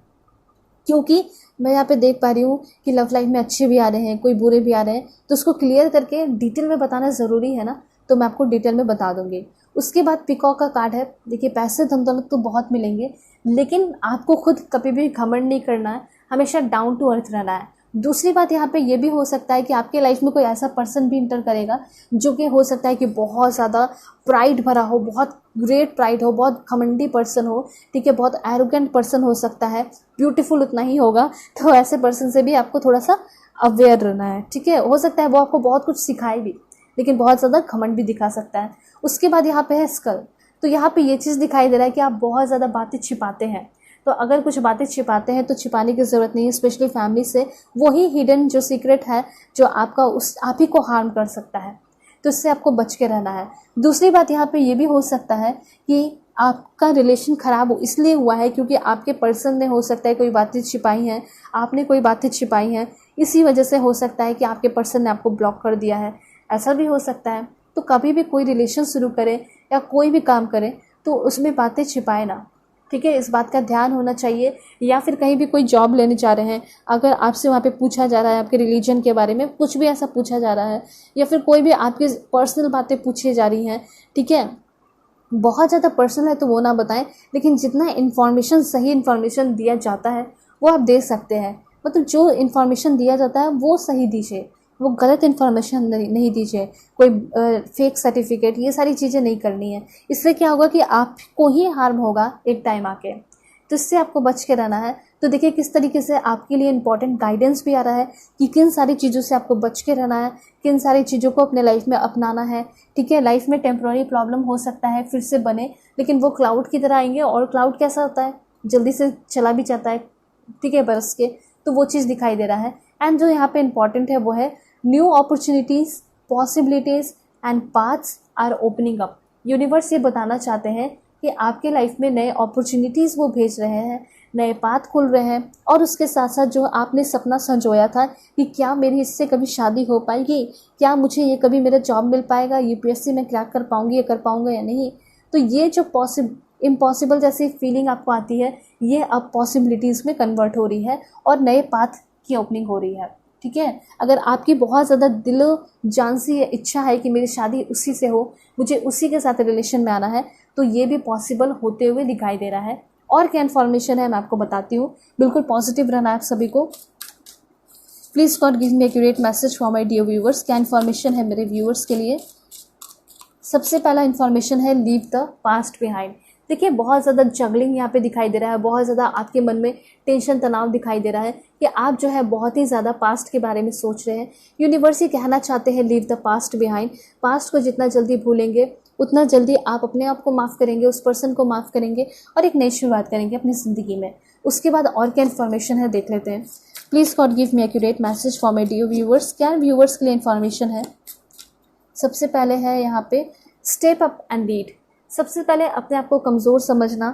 क्योंकि मैं यहाँ पे देख पा रही हूँ कि लव लाइफ में अच्छे भी आ रहे हैं, कोई बुरे भी आ रहे हैं, तो उसको क्लियर करके डिटेल में बताना ज़रूरी है ना, तो मैं आपको डिटेल में बता दूंगी। उसके बाद पिकॉक का कार्ड है। देखिए पैसे धन दौलत तो बहुत मिलेंगे, लेकिन आपको खुद कभी भी घमंड नहीं करना है, हमेशा डाउन टू अर्थ रहना है। दूसरी बात यहाँ पे ये भी हो सकता है कि आपके लाइफ में कोई ऐसा पर्सन भी इंटर करेगा जो कि हो सकता है कि बहुत ज़्यादा प्राइड भरा हो, बहुत ग्रेट प्राइड हो, बहुत घमंडी पर्सन हो, ठीक है, बहुत एरोगेंट पर्सन हो सकता है, ब्यूटीफुल उतना ही होगा। तो ऐसे पर्सन से भी आपको थोड़ा सा अवेयर रहना है, ठीक है। हो सकता है वो आपको बहुत कुछ सिखाए भी, लेकिन बहुत ज़्यादा घमंड भी दिखा सकता है। उसके बाद यहाँ पे है स्कल। तो यहाँ पे ये चीज़ दिखाई दे रहा है कि आप बहुत ज़्यादा बातें छिपाते हैं। तो अगर कुछ बातें छिपाते हैं तो छिपाने की ज़रूरत नहीं है, स्पेशली फैमिली से। वही हिडन जो सीक्रेट है जो आपका उस आप ही को हार्म कर सकता है, तो इससे आपको बच के रहना है। दूसरी बात यहाँ पे ये भी हो सकता है कि आपका रिलेशन ख़राब इसलिए हुआ है क्योंकि आपके पर्सन ने हो सकता है कोई बातें छिपाई हैं, आपने कोई बातें छिपाई हैं, इसी वजह से हो सकता है कि आपके पर्सन ने आपको ब्लॉक कर दिया है, ऐसा भी हो सकता है। तो कभी भी कोई रिलेशन शुरू करें या कोई भी काम करें तो उसमें बातें छिपाए ना, ठीक है, इस बात का ध्यान होना चाहिए। या फिर कहीं भी कोई जॉब लेने जा रहे हैं, अगर आपसे वहाँ पे पूछा जा रहा है आपके रिलीजन के बारे में, कुछ भी ऐसा पूछा जा रहा है, या फिर कोई भी आपकी पर्सनल बातें पूछी जा रही हैं, ठीक है, बहुत ज़्यादा पर्सनल है तो वो ना बताएं, लेकिन जितना इन्फॉर्मेशन, सही इन्फॉर्मेशन दिया जाता है वो आप दे सकते हैं। मतलब जो इन्फॉर्मेशन दिया जाता है वो सही दीजिए, वो गलत इन्फॉर्मेशन नहीं दीजिए, कोई फेक सर्टिफिकेट, ये सारी चीज़ें नहीं करनी है। इससे क्या होगा कि आपको ही हार्म होगा एक टाइम आके, तो इससे आपको बच के रहना है। तो देखिए किस तरीके से आपके लिए इंपॉर्टेंट गाइडेंस भी आ रहा है कि किन सारी चीज़ों से आपको बच के रहना है, किन सारी चीज़ों को अपने लाइफ में अपनाना है, ठीक है। लाइफ में टेम्प्रोरी प्रॉब्लम हो सकता है फिर से बने, लेकिन वो क्लाउड की तरह आएंगे, और क्लाउड कैसा होता है, जल्दी से चला भी जाता है, ठीक है, बरस के, तो वो चीज़ दिखाई दे रहा है। एंड जो यहाँ पे इम्पॉर्टेंट है वो है new opportunities, possibilities and paths are opening up. Universe ये बताना चाहते हैं कि आपके लाइफ में नए अपॉर्चुनिटीज़ वो भेज रहे हैं, नए पाथ खुल रहे हैं, और उसके साथ साथ जो आपने सपना संजोया था कि क्या मेरी इससे कभी शादी हो पाएगी, क्या मुझे ये कभी मेरा जॉब मिल पाएगा, यूपीएससी में क्रैक कर पाऊंगी, ये कर पाऊंगा या नहीं, तो ये जो इम्पॉसिबल जैसी फीलिंग आपको आती है, ये अब पॉसिबिलिटीज़ में कन्वर्ट हो रही है और नए पाथ की ओपनिंग हो रही है, ठीक है। अगर आपकी बहुत ज़्यादा दिलो जान सी इच्छा है कि मेरी शादी उसी से हो, मुझे उसी के साथ रिलेशन में आना है, तो ये भी पॉसिबल होते हुए दिखाई दे रहा है। और क्या इन्फॉर्मेशन है मैं आपको बताती हूँ। बिल्कुल पॉजिटिव रहना है आप सभी को। Please God give me accurate message for my dear viewers. क्या इन्फॉर्मेशन है मेरे व्यूअर्स के लिए? सबसे पहला इन्फॉर्मेशन है लीव द पास्ट बिहाइंड। देखिए बहुत ज़्यादा जगलिंग यहाँ पे दिखाई दे रहा है, बहुत ज़्यादा आपके मन में टेंशन तनाव दिखाई दे रहा है कि आप जो है बहुत ही ज़्यादा पास्ट के बारे में सोच रहे हैं। यूनिवर्स ही कहना चाहते हैं leave the past behind. Past को जितना जल्दी भूलेंगे उतना जल्दी आप अपने आप को माफ़ करेंगे, उस पर्सन को माफ़ करेंगे और एक नई शुरुआत करेंगे अपनी ज़िंदगी में। उसके बाद और क्या इन्फॉर्मेशन है देख लेते हैं। Please God give me accurate message for my dear viewers. क्या व्यूअर्स के लिए इन्फॉर्मेशन है? सबसे पहले है यहाँ पे स्टेप अप एंड लीड। सबसे पहले अपने आप को कमज़ोर समझना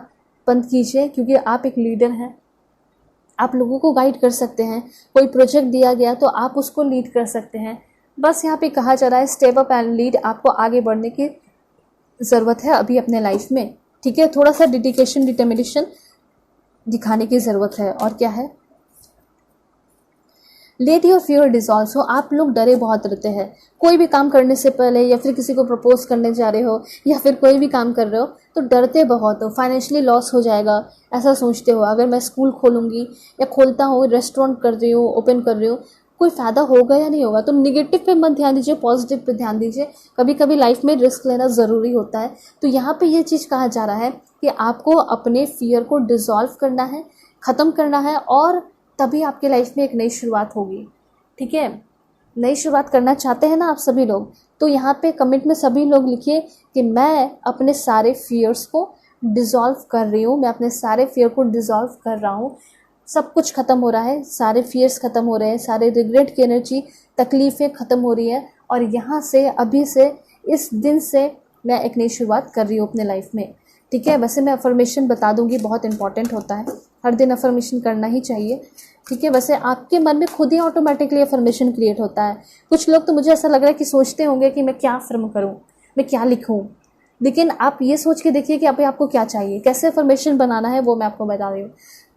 बंद कीजिए, क्योंकि आप एक लीडर हैं। आप लोगों को गाइड कर सकते हैं। कोई प्रोजेक्ट दिया गया तो आप उसको लीड कर सकते हैं। बस यहाँ पे कहा जा रहा है स्टेप अप एंड लीड। आपको आगे बढ़ने की ज़रूरत है अभी अपने लाइफ में, ठीक है। थोड़ा सा डेडिकेशन डिटर्मिनेशन दिखाने की ज़रूरत है। और क्या है? Let your fear dissolve. हो आप लोग डरे बहुत रहते हैं। कोई भी काम करने से पहले या फिर किसी को प्रपोज करने जा रहे हो या फिर कोई भी काम कर रहे हो तो डरते बहुत हो। फाइनेंशियली लॉस हो जाएगा ऐसा सोचते हो। अगर मैं स्कूल खोलूँगी या खोलता हूँ, रेस्टोरेंट कर रही हूँ, ओपन कर रही हूँ, कोई फ़ायदा होगा या नहीं होगा। तो निगेटिव पे मत ध्यान दीजिए, पॉजिटिव पे ध्यान दीजिए। कभी कभी लाइफ में रिस्क लेना ज़रूरी होता है। तो यहाँ पे ये चीज़ कहा जा रहा है कि आपको अपने फियर को डिज़ोल्व करना है, ख़त्म करना है, और तभी आपके लाइफ में एक नई शुरुआत होगी, ठीक है। नई शुरुआत करना चाहते हैं ना आप सभी लोग? तो यहाँ पे कमेंट में सभी लोग लिखिए कि मैं अपने सारे फियर्स को डिज़ोल्व कर रही हूँ, मैं अपने सारे फियर को डिज़ोल्व कर रहा हूँ। सब कुछ ख़त्म हो रहा है, सारे फियर्स ख़त्म हो रहे हैं, सारे रिग्रेट की एनर्जी, तकलीफ़ें ख़त्म हो रही है, और यहाँ से अभी से इस दिन से मैं एक नई शुरुआत कर रही हूँ अपने लाइफ में, ठीक है। वैसे मैं अफर्मेशन बता दूंगी, बहुत इंपॉर्टेंट होता है, हर दिन अफर्मेशन करना ही चाहिए, ठीक है। वैसे आपके मन में खुद ही ऑटोमेटिकली अफर्मेशन क्रिएट होता है। कुछ लोग तो मुझे ऐसा लग रहा है कि सोचते होंगे कि मैं क्या अफर्म करूं, मैं क्या लिखूं, लेकिन आप ये सोच के देखिए कि अभी आपको क्या चाहिए, कैसे अफर्मेशन बनाना है वो मैं आपको बता रही हूँ।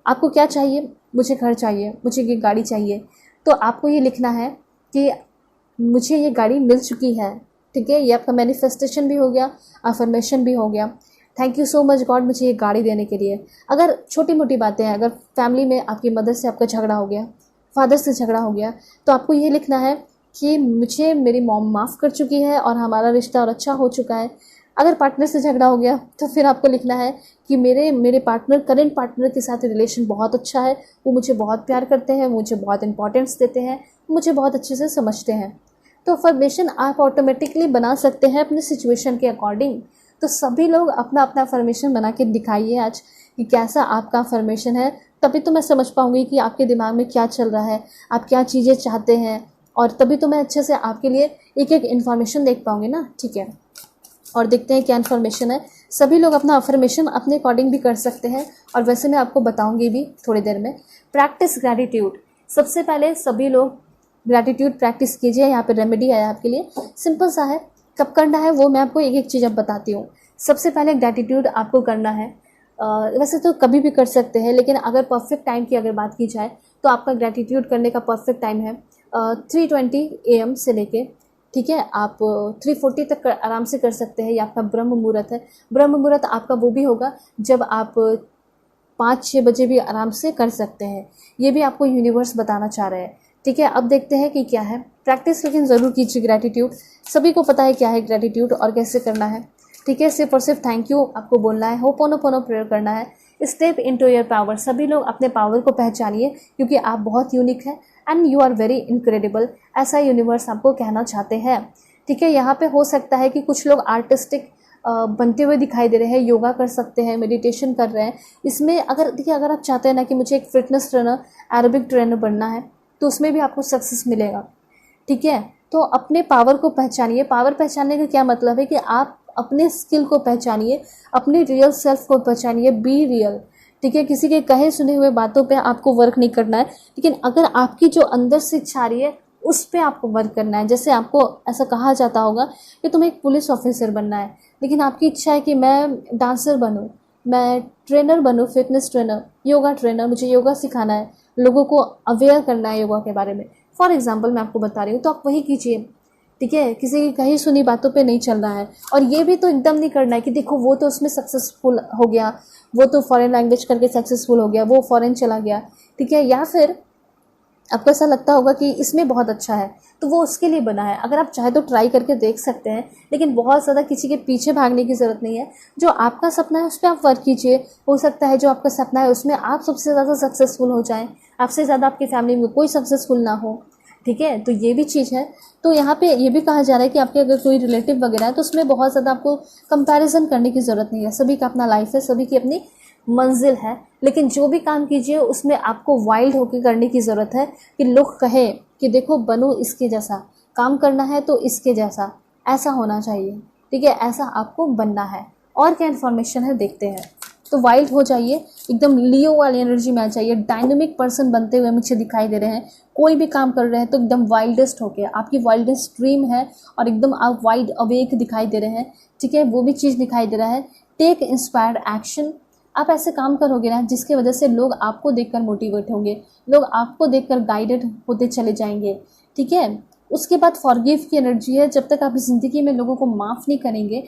आपको क्या चाहिए? मुझे घर चाहिए, मुझे ये गाड़ी चाहिए। तो आपको ये लिखना है कि मुझे ये गाड़ी मिल चुकी है, ठीक है। ये आपका मैनिफेस्टेशन भी हो गया, अफर्मेशन भी हो गया। Thank you so much God मुझे ये गाड़ी देने के लिए। अगर छोटी मोटी बातें हैं, अगर फैमिली में आपकी मदर से आपका झगड़ा हो गया, फादर से झगड़ा हो गया, तो आपको ये लिखना है कि मुझे मेरी मॉम माफ़ कर चुकी है और हमारा रिश्ता और अच्छा हो चुका है। अगर पार्टनर से झगड़ा हो गया तो फिर आपको लिखना है कि मेरे पार्टनर, करेंट पार्टनर के साथ रिलेशन बहुत अच्छा है, वो मुझे बहुत प्यार करते हैं, मुझे बहुत इंपॉर्टेंस देते हैं, मुझे बहुत अच्छे से समझते हैं। तो अफर्मेशन आप ऑटोमेटिकली बना सकते हैं अपने सिचुएशन के अकॉर्डिंग। तो सभी लोग अपना अपना अफर्मेशन बना के दिखाइए आज कि कैसा आपका अफर्मेशन है, तभी तो मैं समझ पाऊंगी कि आपके दिमाग में क्या चल रहा है, आप क्या चीज़ें चाहते हैं, और तभी तो मैं अच्छे से आपके लिए एक एक इन्फॉर्मेशन देख पाऊंगी ना, ठीक है। और देखते हैं क्या इन्फॉर्मेशन है। सभी लोग अपना अफर्मेशन अपने अकॉर्डिंग भी कर सकते हैं, और वैसे मैं आपको बताऊंगी भी थोड़ी देर में। Practice gratitude. सबसे पहले सभी लोग ग्रैटिट्यूड प्रैक्टिस कीजिए। यहाँ पे रेमेडी है आपके लिए, सिंपल सा है। कब करना है वो मैं आपको एक एक चीज़ अब बताती हूँ। सबसे पहले ग्रैटिट्यूड आपको करना है, वैसे तो कभी भी कर सकते हैं, लेकिन अगर परफेक्ट टाइम की अगर बात की जाए तो आपका ग्रैटिट्यूड करने का परफेक्ट टाइम है 3:20 AM से लेके, ठीक है। आप 3:40 तक आराम से कर सकते हैं। ये आपका ब्रह्म मुहूर्त है। ब्रह्म मुहूर्त आपका वो भी होगा जब आप 5-6 बजे भी आराम से कर सकते हैं। ये भी आपको यूनिवर्स बताना चाह रहे हैं, ठीक है। अब देखते हैं कि क्या है। प्रैक्टिस लेकिन ज़रूर कीजिए ग्रैटिट्यूड। सभी को पता है क्या है ग्रैटिट्यूड और कैसे करना है, ठीक है। सिर्फ और सिर्फ थैंक यू आपको बोलना है, होपोनोपोनो प्रेयर करना है। Step into your power. सभी लोग अपने पावर को पहचानिए, क्योंकि आप बहुत यूनिक हैं and you are very incredible. ऐसा यूनिवर्स आपको कहना चाहते हैं, ठीक है। यहाँ पे हो सकता है कि कुछ लोग आर्टिस्टिक बनते हुए दिखाई दे रहे हैं, योगा कर सकते हैं, मेडिटेशन कर रहे हैं। इसमें अगर देखिए, अगर आप चाहते हैं ना कि मुझे एक फिटनेस ट्रेनर, एरोबिक ट्रेनर बनना है, तो उसमें भी आपको सक्सेस मिलेगा, ठीक है। तो अपने पावर को पहचानिए। पावर पहचानने का क्या मतलब है कि आप अपने स्किल को पहचानिए, अपने रियल सेल्फ को पहचानिए। बी रियल, ठीक है। किसी के कहे सुने हुए बातों पे आपको वर्क नहीं करना है, लेकिन अगर आपकी जो अंदर से इच्छा आ रही है उस पर आपको वर्क करना है। जैसे आपको ऐसा कहा जाता होगा कि तुम्हें एक पुलिस ऑफिसर बनना है, लेकिन आपकी इच्छा है कि मैं डांसर बनूं, मैं ट्रेनर बनूं, फिटनेस ट्रेनर, योगा ट्रेनर, मुझे योगा सिखाना है, लोगों को अवेयर करना है योगा के बारे में। फॉर एग्जाम्पल मैं आपको बता रही हूँ, तो आप वही कीजिए, ठीक है, किसी की कहीं सुनी बातों पे नहीं चल रहा है। और ये भी तो एकदम नहीं करना है कि देखो वो तो उसमें सक्सेसफुल हो गया, वो तो फॉरेन लैंग्वेज करके सक्सेसफुल हो गया, वो फॉरेन चला गया, ठीक है, या फिर आपको ऐसा लगता होगा कि इसमें बहुत अच्छा है तो वो उसके लिए बना है। अगर आप चाहे तो ट्राई करके देख सकते हैं, लेकिन बहुत ज़्यादा किसी के पीछे भागने की ज़रूरत नहीं है। जो आपका सपना है उस पर आप वर्क कीजिए। हो सकता है जो आपका सपना है उसमें आप सबसे ज़्यादा सक्सेसफुल हो जाएं, आपसे ज़्यादा आपकी फैमिली में कोई सक्सेसफुल ना हो, ठीक है। तो ये भी चीज़ है। तो यहाँ पे ये भी कहा जा रहा है कि आपके अगर कोई रिलेटिव वगैरह है तो उसमें बहुत ज़्यादा आपको कंपैरिजन करने की ज़रूरत नहीं है। सभी का अपना लाइफ है, सभी की अपनी मंजिल है, लेकिन जो भी काम कीजिए उसमें आपको वाइल्ड होकर करने की ज़रूरत है कि लोग कहें कि देखो बनो इसके जैसा, काम करना है तो इसके जैसा, ऐसा होना चाहिए, ठीक है, ऐसा आपको बनना है। और क्या इन्फॉर्मेशन है देखते हैं। तो वाइल्ड हो जाइए, एकदम लियो वाली एनर्जी में आ जाइए, डायनेमिक पर्सन बनते हुए मुझे दिखाई दे रहे हैं। कोई भी काम कर रहे हैं तो एकदम वाइल्डेस्ट होके, आपकी वाइल्डेस्ट ड्रीम है और एकदम आप वाइड अवेक दिखाई दे रहे हैं, ठीक है, वो भी चीज़ दिखाई दे रहा है। टेक इंस्पायर्ड एक्शन, आप ऐसे काम करोगे ना जिसके वजह से लोग आपको देखकर मोटिवेट होंगे, लोग आपको देखकर गाइडेड होते चले जाएंगे, ठीक है। उसके बाद फॉरगिव की एनर्जी है। जब तक आप ज़िंदगी में लोगों को माफ़ नहीं करेंगे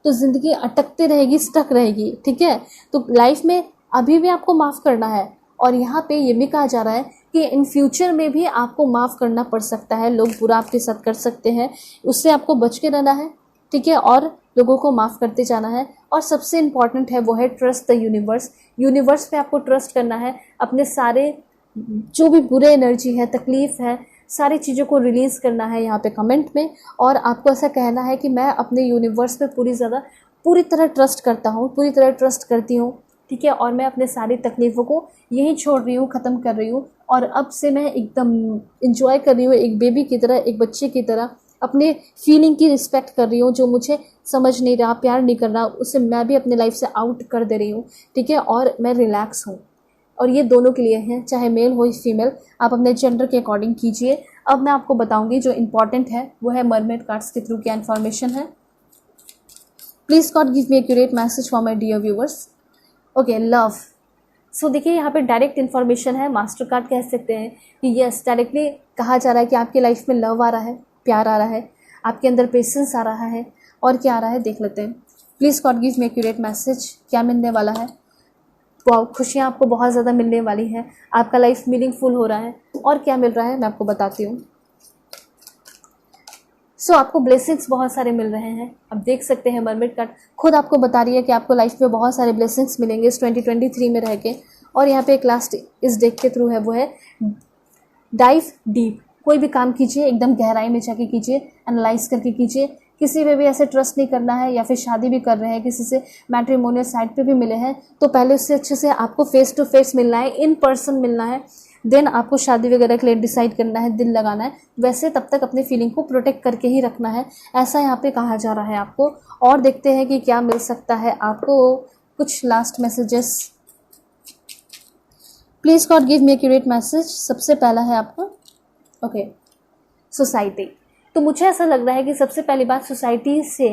तो ज़िंदगी अटकते रहेगी, स्टक रहेगी, ठीक है। तो लाइफ में अभी भी आपको माफ़ करना है। और यहाँ पे ये भी कहा जा रहा है कि इन फ्यूचर में भी आपको माफ़ करना पड़ सकता है, लोग बुरा आपके साथ कर सकते हैं, उससे आपको बच के रहना है, ठीक है, और लोगों को माफ़ करते जाना है। और सबसे इम्पॉर्टेंट है वो है ट्रस्ट द यूनिवर्स। यूनिवर्स पे आपको ट्रस्ट करना है। अपने सारे जो भी बुरे एनर्जी है, तकलीफ़ है, सारी चीज़ों को रिलीज़ करना है यहाँ पे कमेंट में। और आपको ऐसा कहना है कि मैं अपने यूनिवर्स पे पूरी तरह ट्रस्ट करता हूँ, पूरी तरह ट्रस्ट करती हूँ, ठीक है, और मैं अपने सारी तकलीफ़ों को यहीं छोड़ रही हूँ, ख़त्म कर रही हूँ, और अब से मैं एकदम इंजॉय कर रही हूँ, एक बेबी की तरह, एक बच्चे की तरह अपने फीलिंग की रिस्पेक्ट कर रही हूँ। जो मुझे समझ नहीं रहा, प्यार नहीं कर रहा, उसे मैं भी अपने लाइफ से आउट कर दे रही हूँ, ठीक है, और मैं रिलैक्स हूँ। और ये दोनों के लिए है, चाहे मेल हो या फीमेल, आप अपने जेंडर के अकॉर्डिंग कीजिए। अब मैं आपको बताऊंगी जो इंपॉर्टेंट है वो है मरमेड कार्ड्स के थ्रू क्या इन्फॉर्मेशन है। Please God give me accurate message for my dear viewers. Okay, love. So देखिए यहाँ पे डायरेक्ट इन्फॉर्मेशन है, मास्टर कार्ड कह सकते हैं कि यस, डायरेक्टली कहा जा रहा है कि आपकी लाइफ में लव आ रहा है, प्यार आ रहा है, आपके अंदर पेशेंस आ रहा है। और क्या आ रहा है देख लेते हैं। Please God give me accurate message, क्या मिलने वाला है। वाह, खुशियाँ आपको बहुत ज़्यादा मिलने वाली हैं, आपका लाइफ मीनिंगफुल हो रहा है। और क्या मिल रहा है मैं आपको बताती हूँ। सो आपको ब्लेसिंग्स बहुत सारे मिल रहे हैं। अब देख सकते हैं मरमेड कार्ड खुद आपको बता रही है कि आपको लाइफ में बहुत सारे ब्लेसिंग्स मिलेंगे इस 2023 में रह के। और यहाँ पे एक लास्ट इस डेक के थ्रू है वो है डाइव डीप। कोई भी काम कीजिए एकदम गहराई में जाके कीजिए, एनालाइज करके कीजिए। किसी पे भी ऐसे ट्रस्ट नहीं करना है, या फिर शादी भी कर रहे हैं किसी से, मैट्रिमोनियल साइट पे भी मिले हैं तो पहले उससे अच्छे से आपको फेस टू फेस मिलना है, इन पर्सन मिलना है, देन आपको शादी वगैरह के लिए डिसाइड करना है, दिल लगाना है। वैसे तब तक अपने फीलिंग को प्रोटेक्ट करके ही रखना है, ऐसा यहाँ पे कहा जा रहा है आपको। और देखते हैं कि क्या मिल सकता है आपको। कुछ last messages, please God give me accurate message. सबसे पहला है आपका ओके, सोसाइटी। तो मुझे ऐसा लग रहा है कि सबसे पहली बात सोसाइटी से,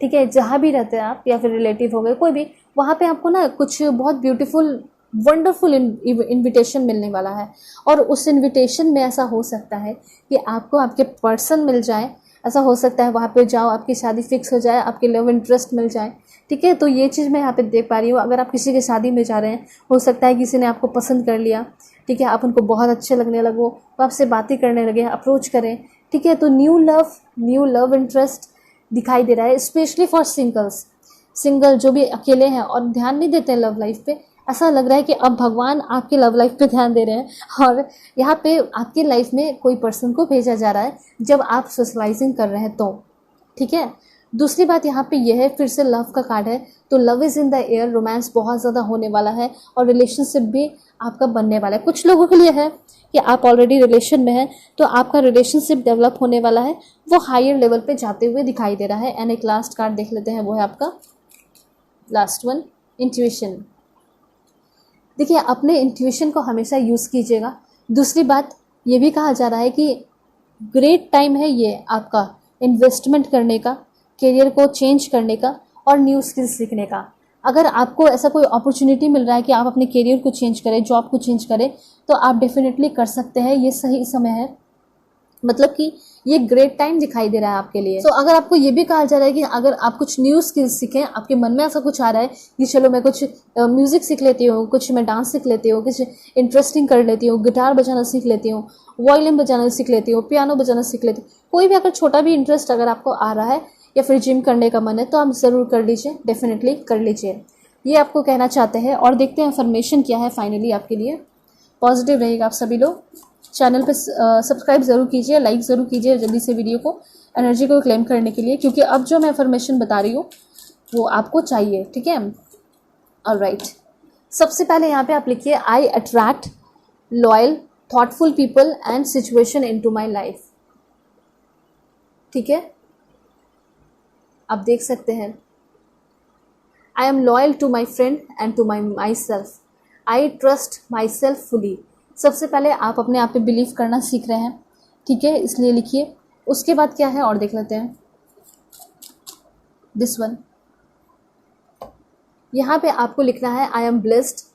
ठीक है, जहाँ भी रहते हैं आप या फिर रिलेटिव हो गए कोई भी, वहाँ पे आपको ना कुछ बहुत ब्यूटीफुल वंडरफुल इनविटेशन मिलने वाला है। और उस इनविटेशन में ऐसा हो सकता है कि आपको आपके पर्सन मिल जाए, ऐसा हो सकता है वहाँ पे जाओ आपकी शादी फिक्स हो जाए, आपके लव इंटरेस्ट मिल जाए, ठीक है। तो ये चीज़ मैं यहाँ पे देख पा रही हूँ। अगर आप किसी की शादी में जा रहे हैं, हो सकता है किसी ने आपको पसंद कर लिया, ठीक है, आप उनको बहुत अच्छे लगने लगो, वो आपसे बातें करने लगे, अप्रोच करें, ठीक है। तो न्यू लव इंटरेस्ट दिखाई दे रहा है, स्पेशली फॉर सिंगल जो भी अकेले हैं और ध्यान नहीं देते हैं लव लाइफ पे। ऐसा लग रहा है कि अब भगवान आपके लव लाइफ पे ध्यान दे रहे हैं और यहाँ पे आपकी लाइफ में कोई पर्सन को भेजा जा रहा है जब आप सोशलाइजिंग कर रहे हैं तो, ठीक है। दूसरी बात यहाँ पे यह है, फिर से लव का कार्ड है, तो love is in the air, romance बहुत ज़्यादा होने वाला है और रिलेशनशिप भी आपका बनने वाला है। कुछ लोगों के लिए है कि आप ऑलरेडी रिलेशन में हैं तो आपका रिलेशनशिप डेवलप होने वाला है, वो हायर लेवल पे जाते हुए दिखाई दे रहा है। एंड एक लास्ट कार्ड देख लेते हैं, वो है आपका लास्ट वन, इंट्यूशन। देखिए, अपने इंट्यूशन को हमेशा यूज़ कीजिएगा। दूसरी बात ये भी कहा जा रहा है कि ग्रेट टाइम है ये आपका इन्वेस्टमेंट करने का, करियर को चेंज करने का और न्यू स्किल्स सीखने का। अगर आपको ऐसा कोई अपॉर्चुनिटी मिल रहा है कि आप अपने करियर को चेंज करें, जॉब को चेंज करें, तो आप डेफिनेटली कर सकते हैं, ये सही समय है। मतलब कि ये ग्रेट टाइम दिखाई दे रहा है आपके लिए। तो अगर आपको ये भी कहा जा रहा है कि अगर आप कुछ न्यू स्किल्स सीखें, आपके मन में ऐसा कुछ आ रहा है कि चलो मैं कुछ म्यूज़िक सीख लेती हूँ, कुछ मैं डांस सीख लेती हूँ, कुछ इंटरेस्टिंग कर लेती हूँ, गिटार बजाना सीख लेती हूँ, वायलिन बजाना सीख लेती हूँ, पियानो बजाना सीख लेती हूँ, कोई भी अगर छोटा भी इंटरेस्ट अगर आपको आ रहा है या फिर जिम करने का मन है तो आप ज़रूर कर लीजिए, डेफिनेटली कर लीजिए। ये आपको कहना चाहते हैं। और देखते हैं इन्फॉर्मेशन क्या है फाइनली आपके लिए। पॉजिटिव रहेगा आप सभी लोग। चैनल पे सब्सक्राइब ज़रूर कीजिए, लाइक ज़रूर कीजिए जल्दी से वीडियो को, एनर्जी को क्लेम करने के लिए, क्योंकि अब जो मैं इन्फॉर्मेशन बता रही हूँ वो आपको चाहिए, ठीक है। ऑलराइट, सबसे पहले यहाँ पे आप लिखिए I attract loyal thoughtful people and situation into my life. ठीक है, आप देख सकते हैं I am loyal to my friend and to myself, I trust myself fully. सबसे पहले आप अपने आप पे बिलीव करना सीख रहे हैं, ठीक है, इसलिए लिखिए। उसके बाद क्या है और देख लेते हैं, दिस वन। यहाँ पे आपको लिखना है आई एम ब्लेस्ड,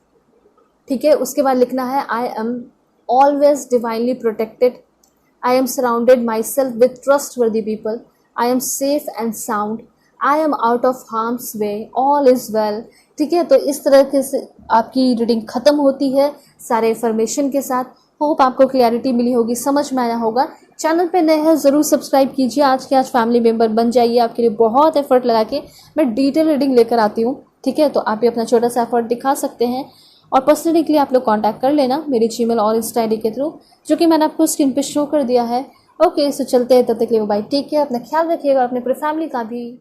ठीक है। उसके बाद लिखना है I am always divinely protected, I am surrounded myself with trustworthy people, I am safe and sound, I am out of harm's way, all is well. ठीक है, तो इस तरह से आपकी रीडिंग ख़त्म होती है सारे इन्फॉर्मेशन के साथ। होप आपको क्लैरिटी मिली होगी, समझ में आया होगा। चैनल पे नए हैं ज़रूर सब्सक्राइब कीजिए, आज के आज फैमिली मेम्बर बन जाइए। आपके लिए बहुत एफर्ट लगा के मैं डिटेल रीडिंग लेकर आती हूँ, ठीक है। तो आप भी अपना छोटा सा एफर्ट दिखा सकते हैं और पर्सनली के लिए आप लोग कॉन्टैक्ट कर लेना मेरी जीमेल और इंस्टा आईडी के थ्रू, जो कि मैंने आपको स्क्रीन पे शो कर दिया है। ओके, सो चलते हैं, तब तक के लिए बाय, टेक केयर, अपना ख्याल रखिएगा, अपने पूरी फैमिली का भी।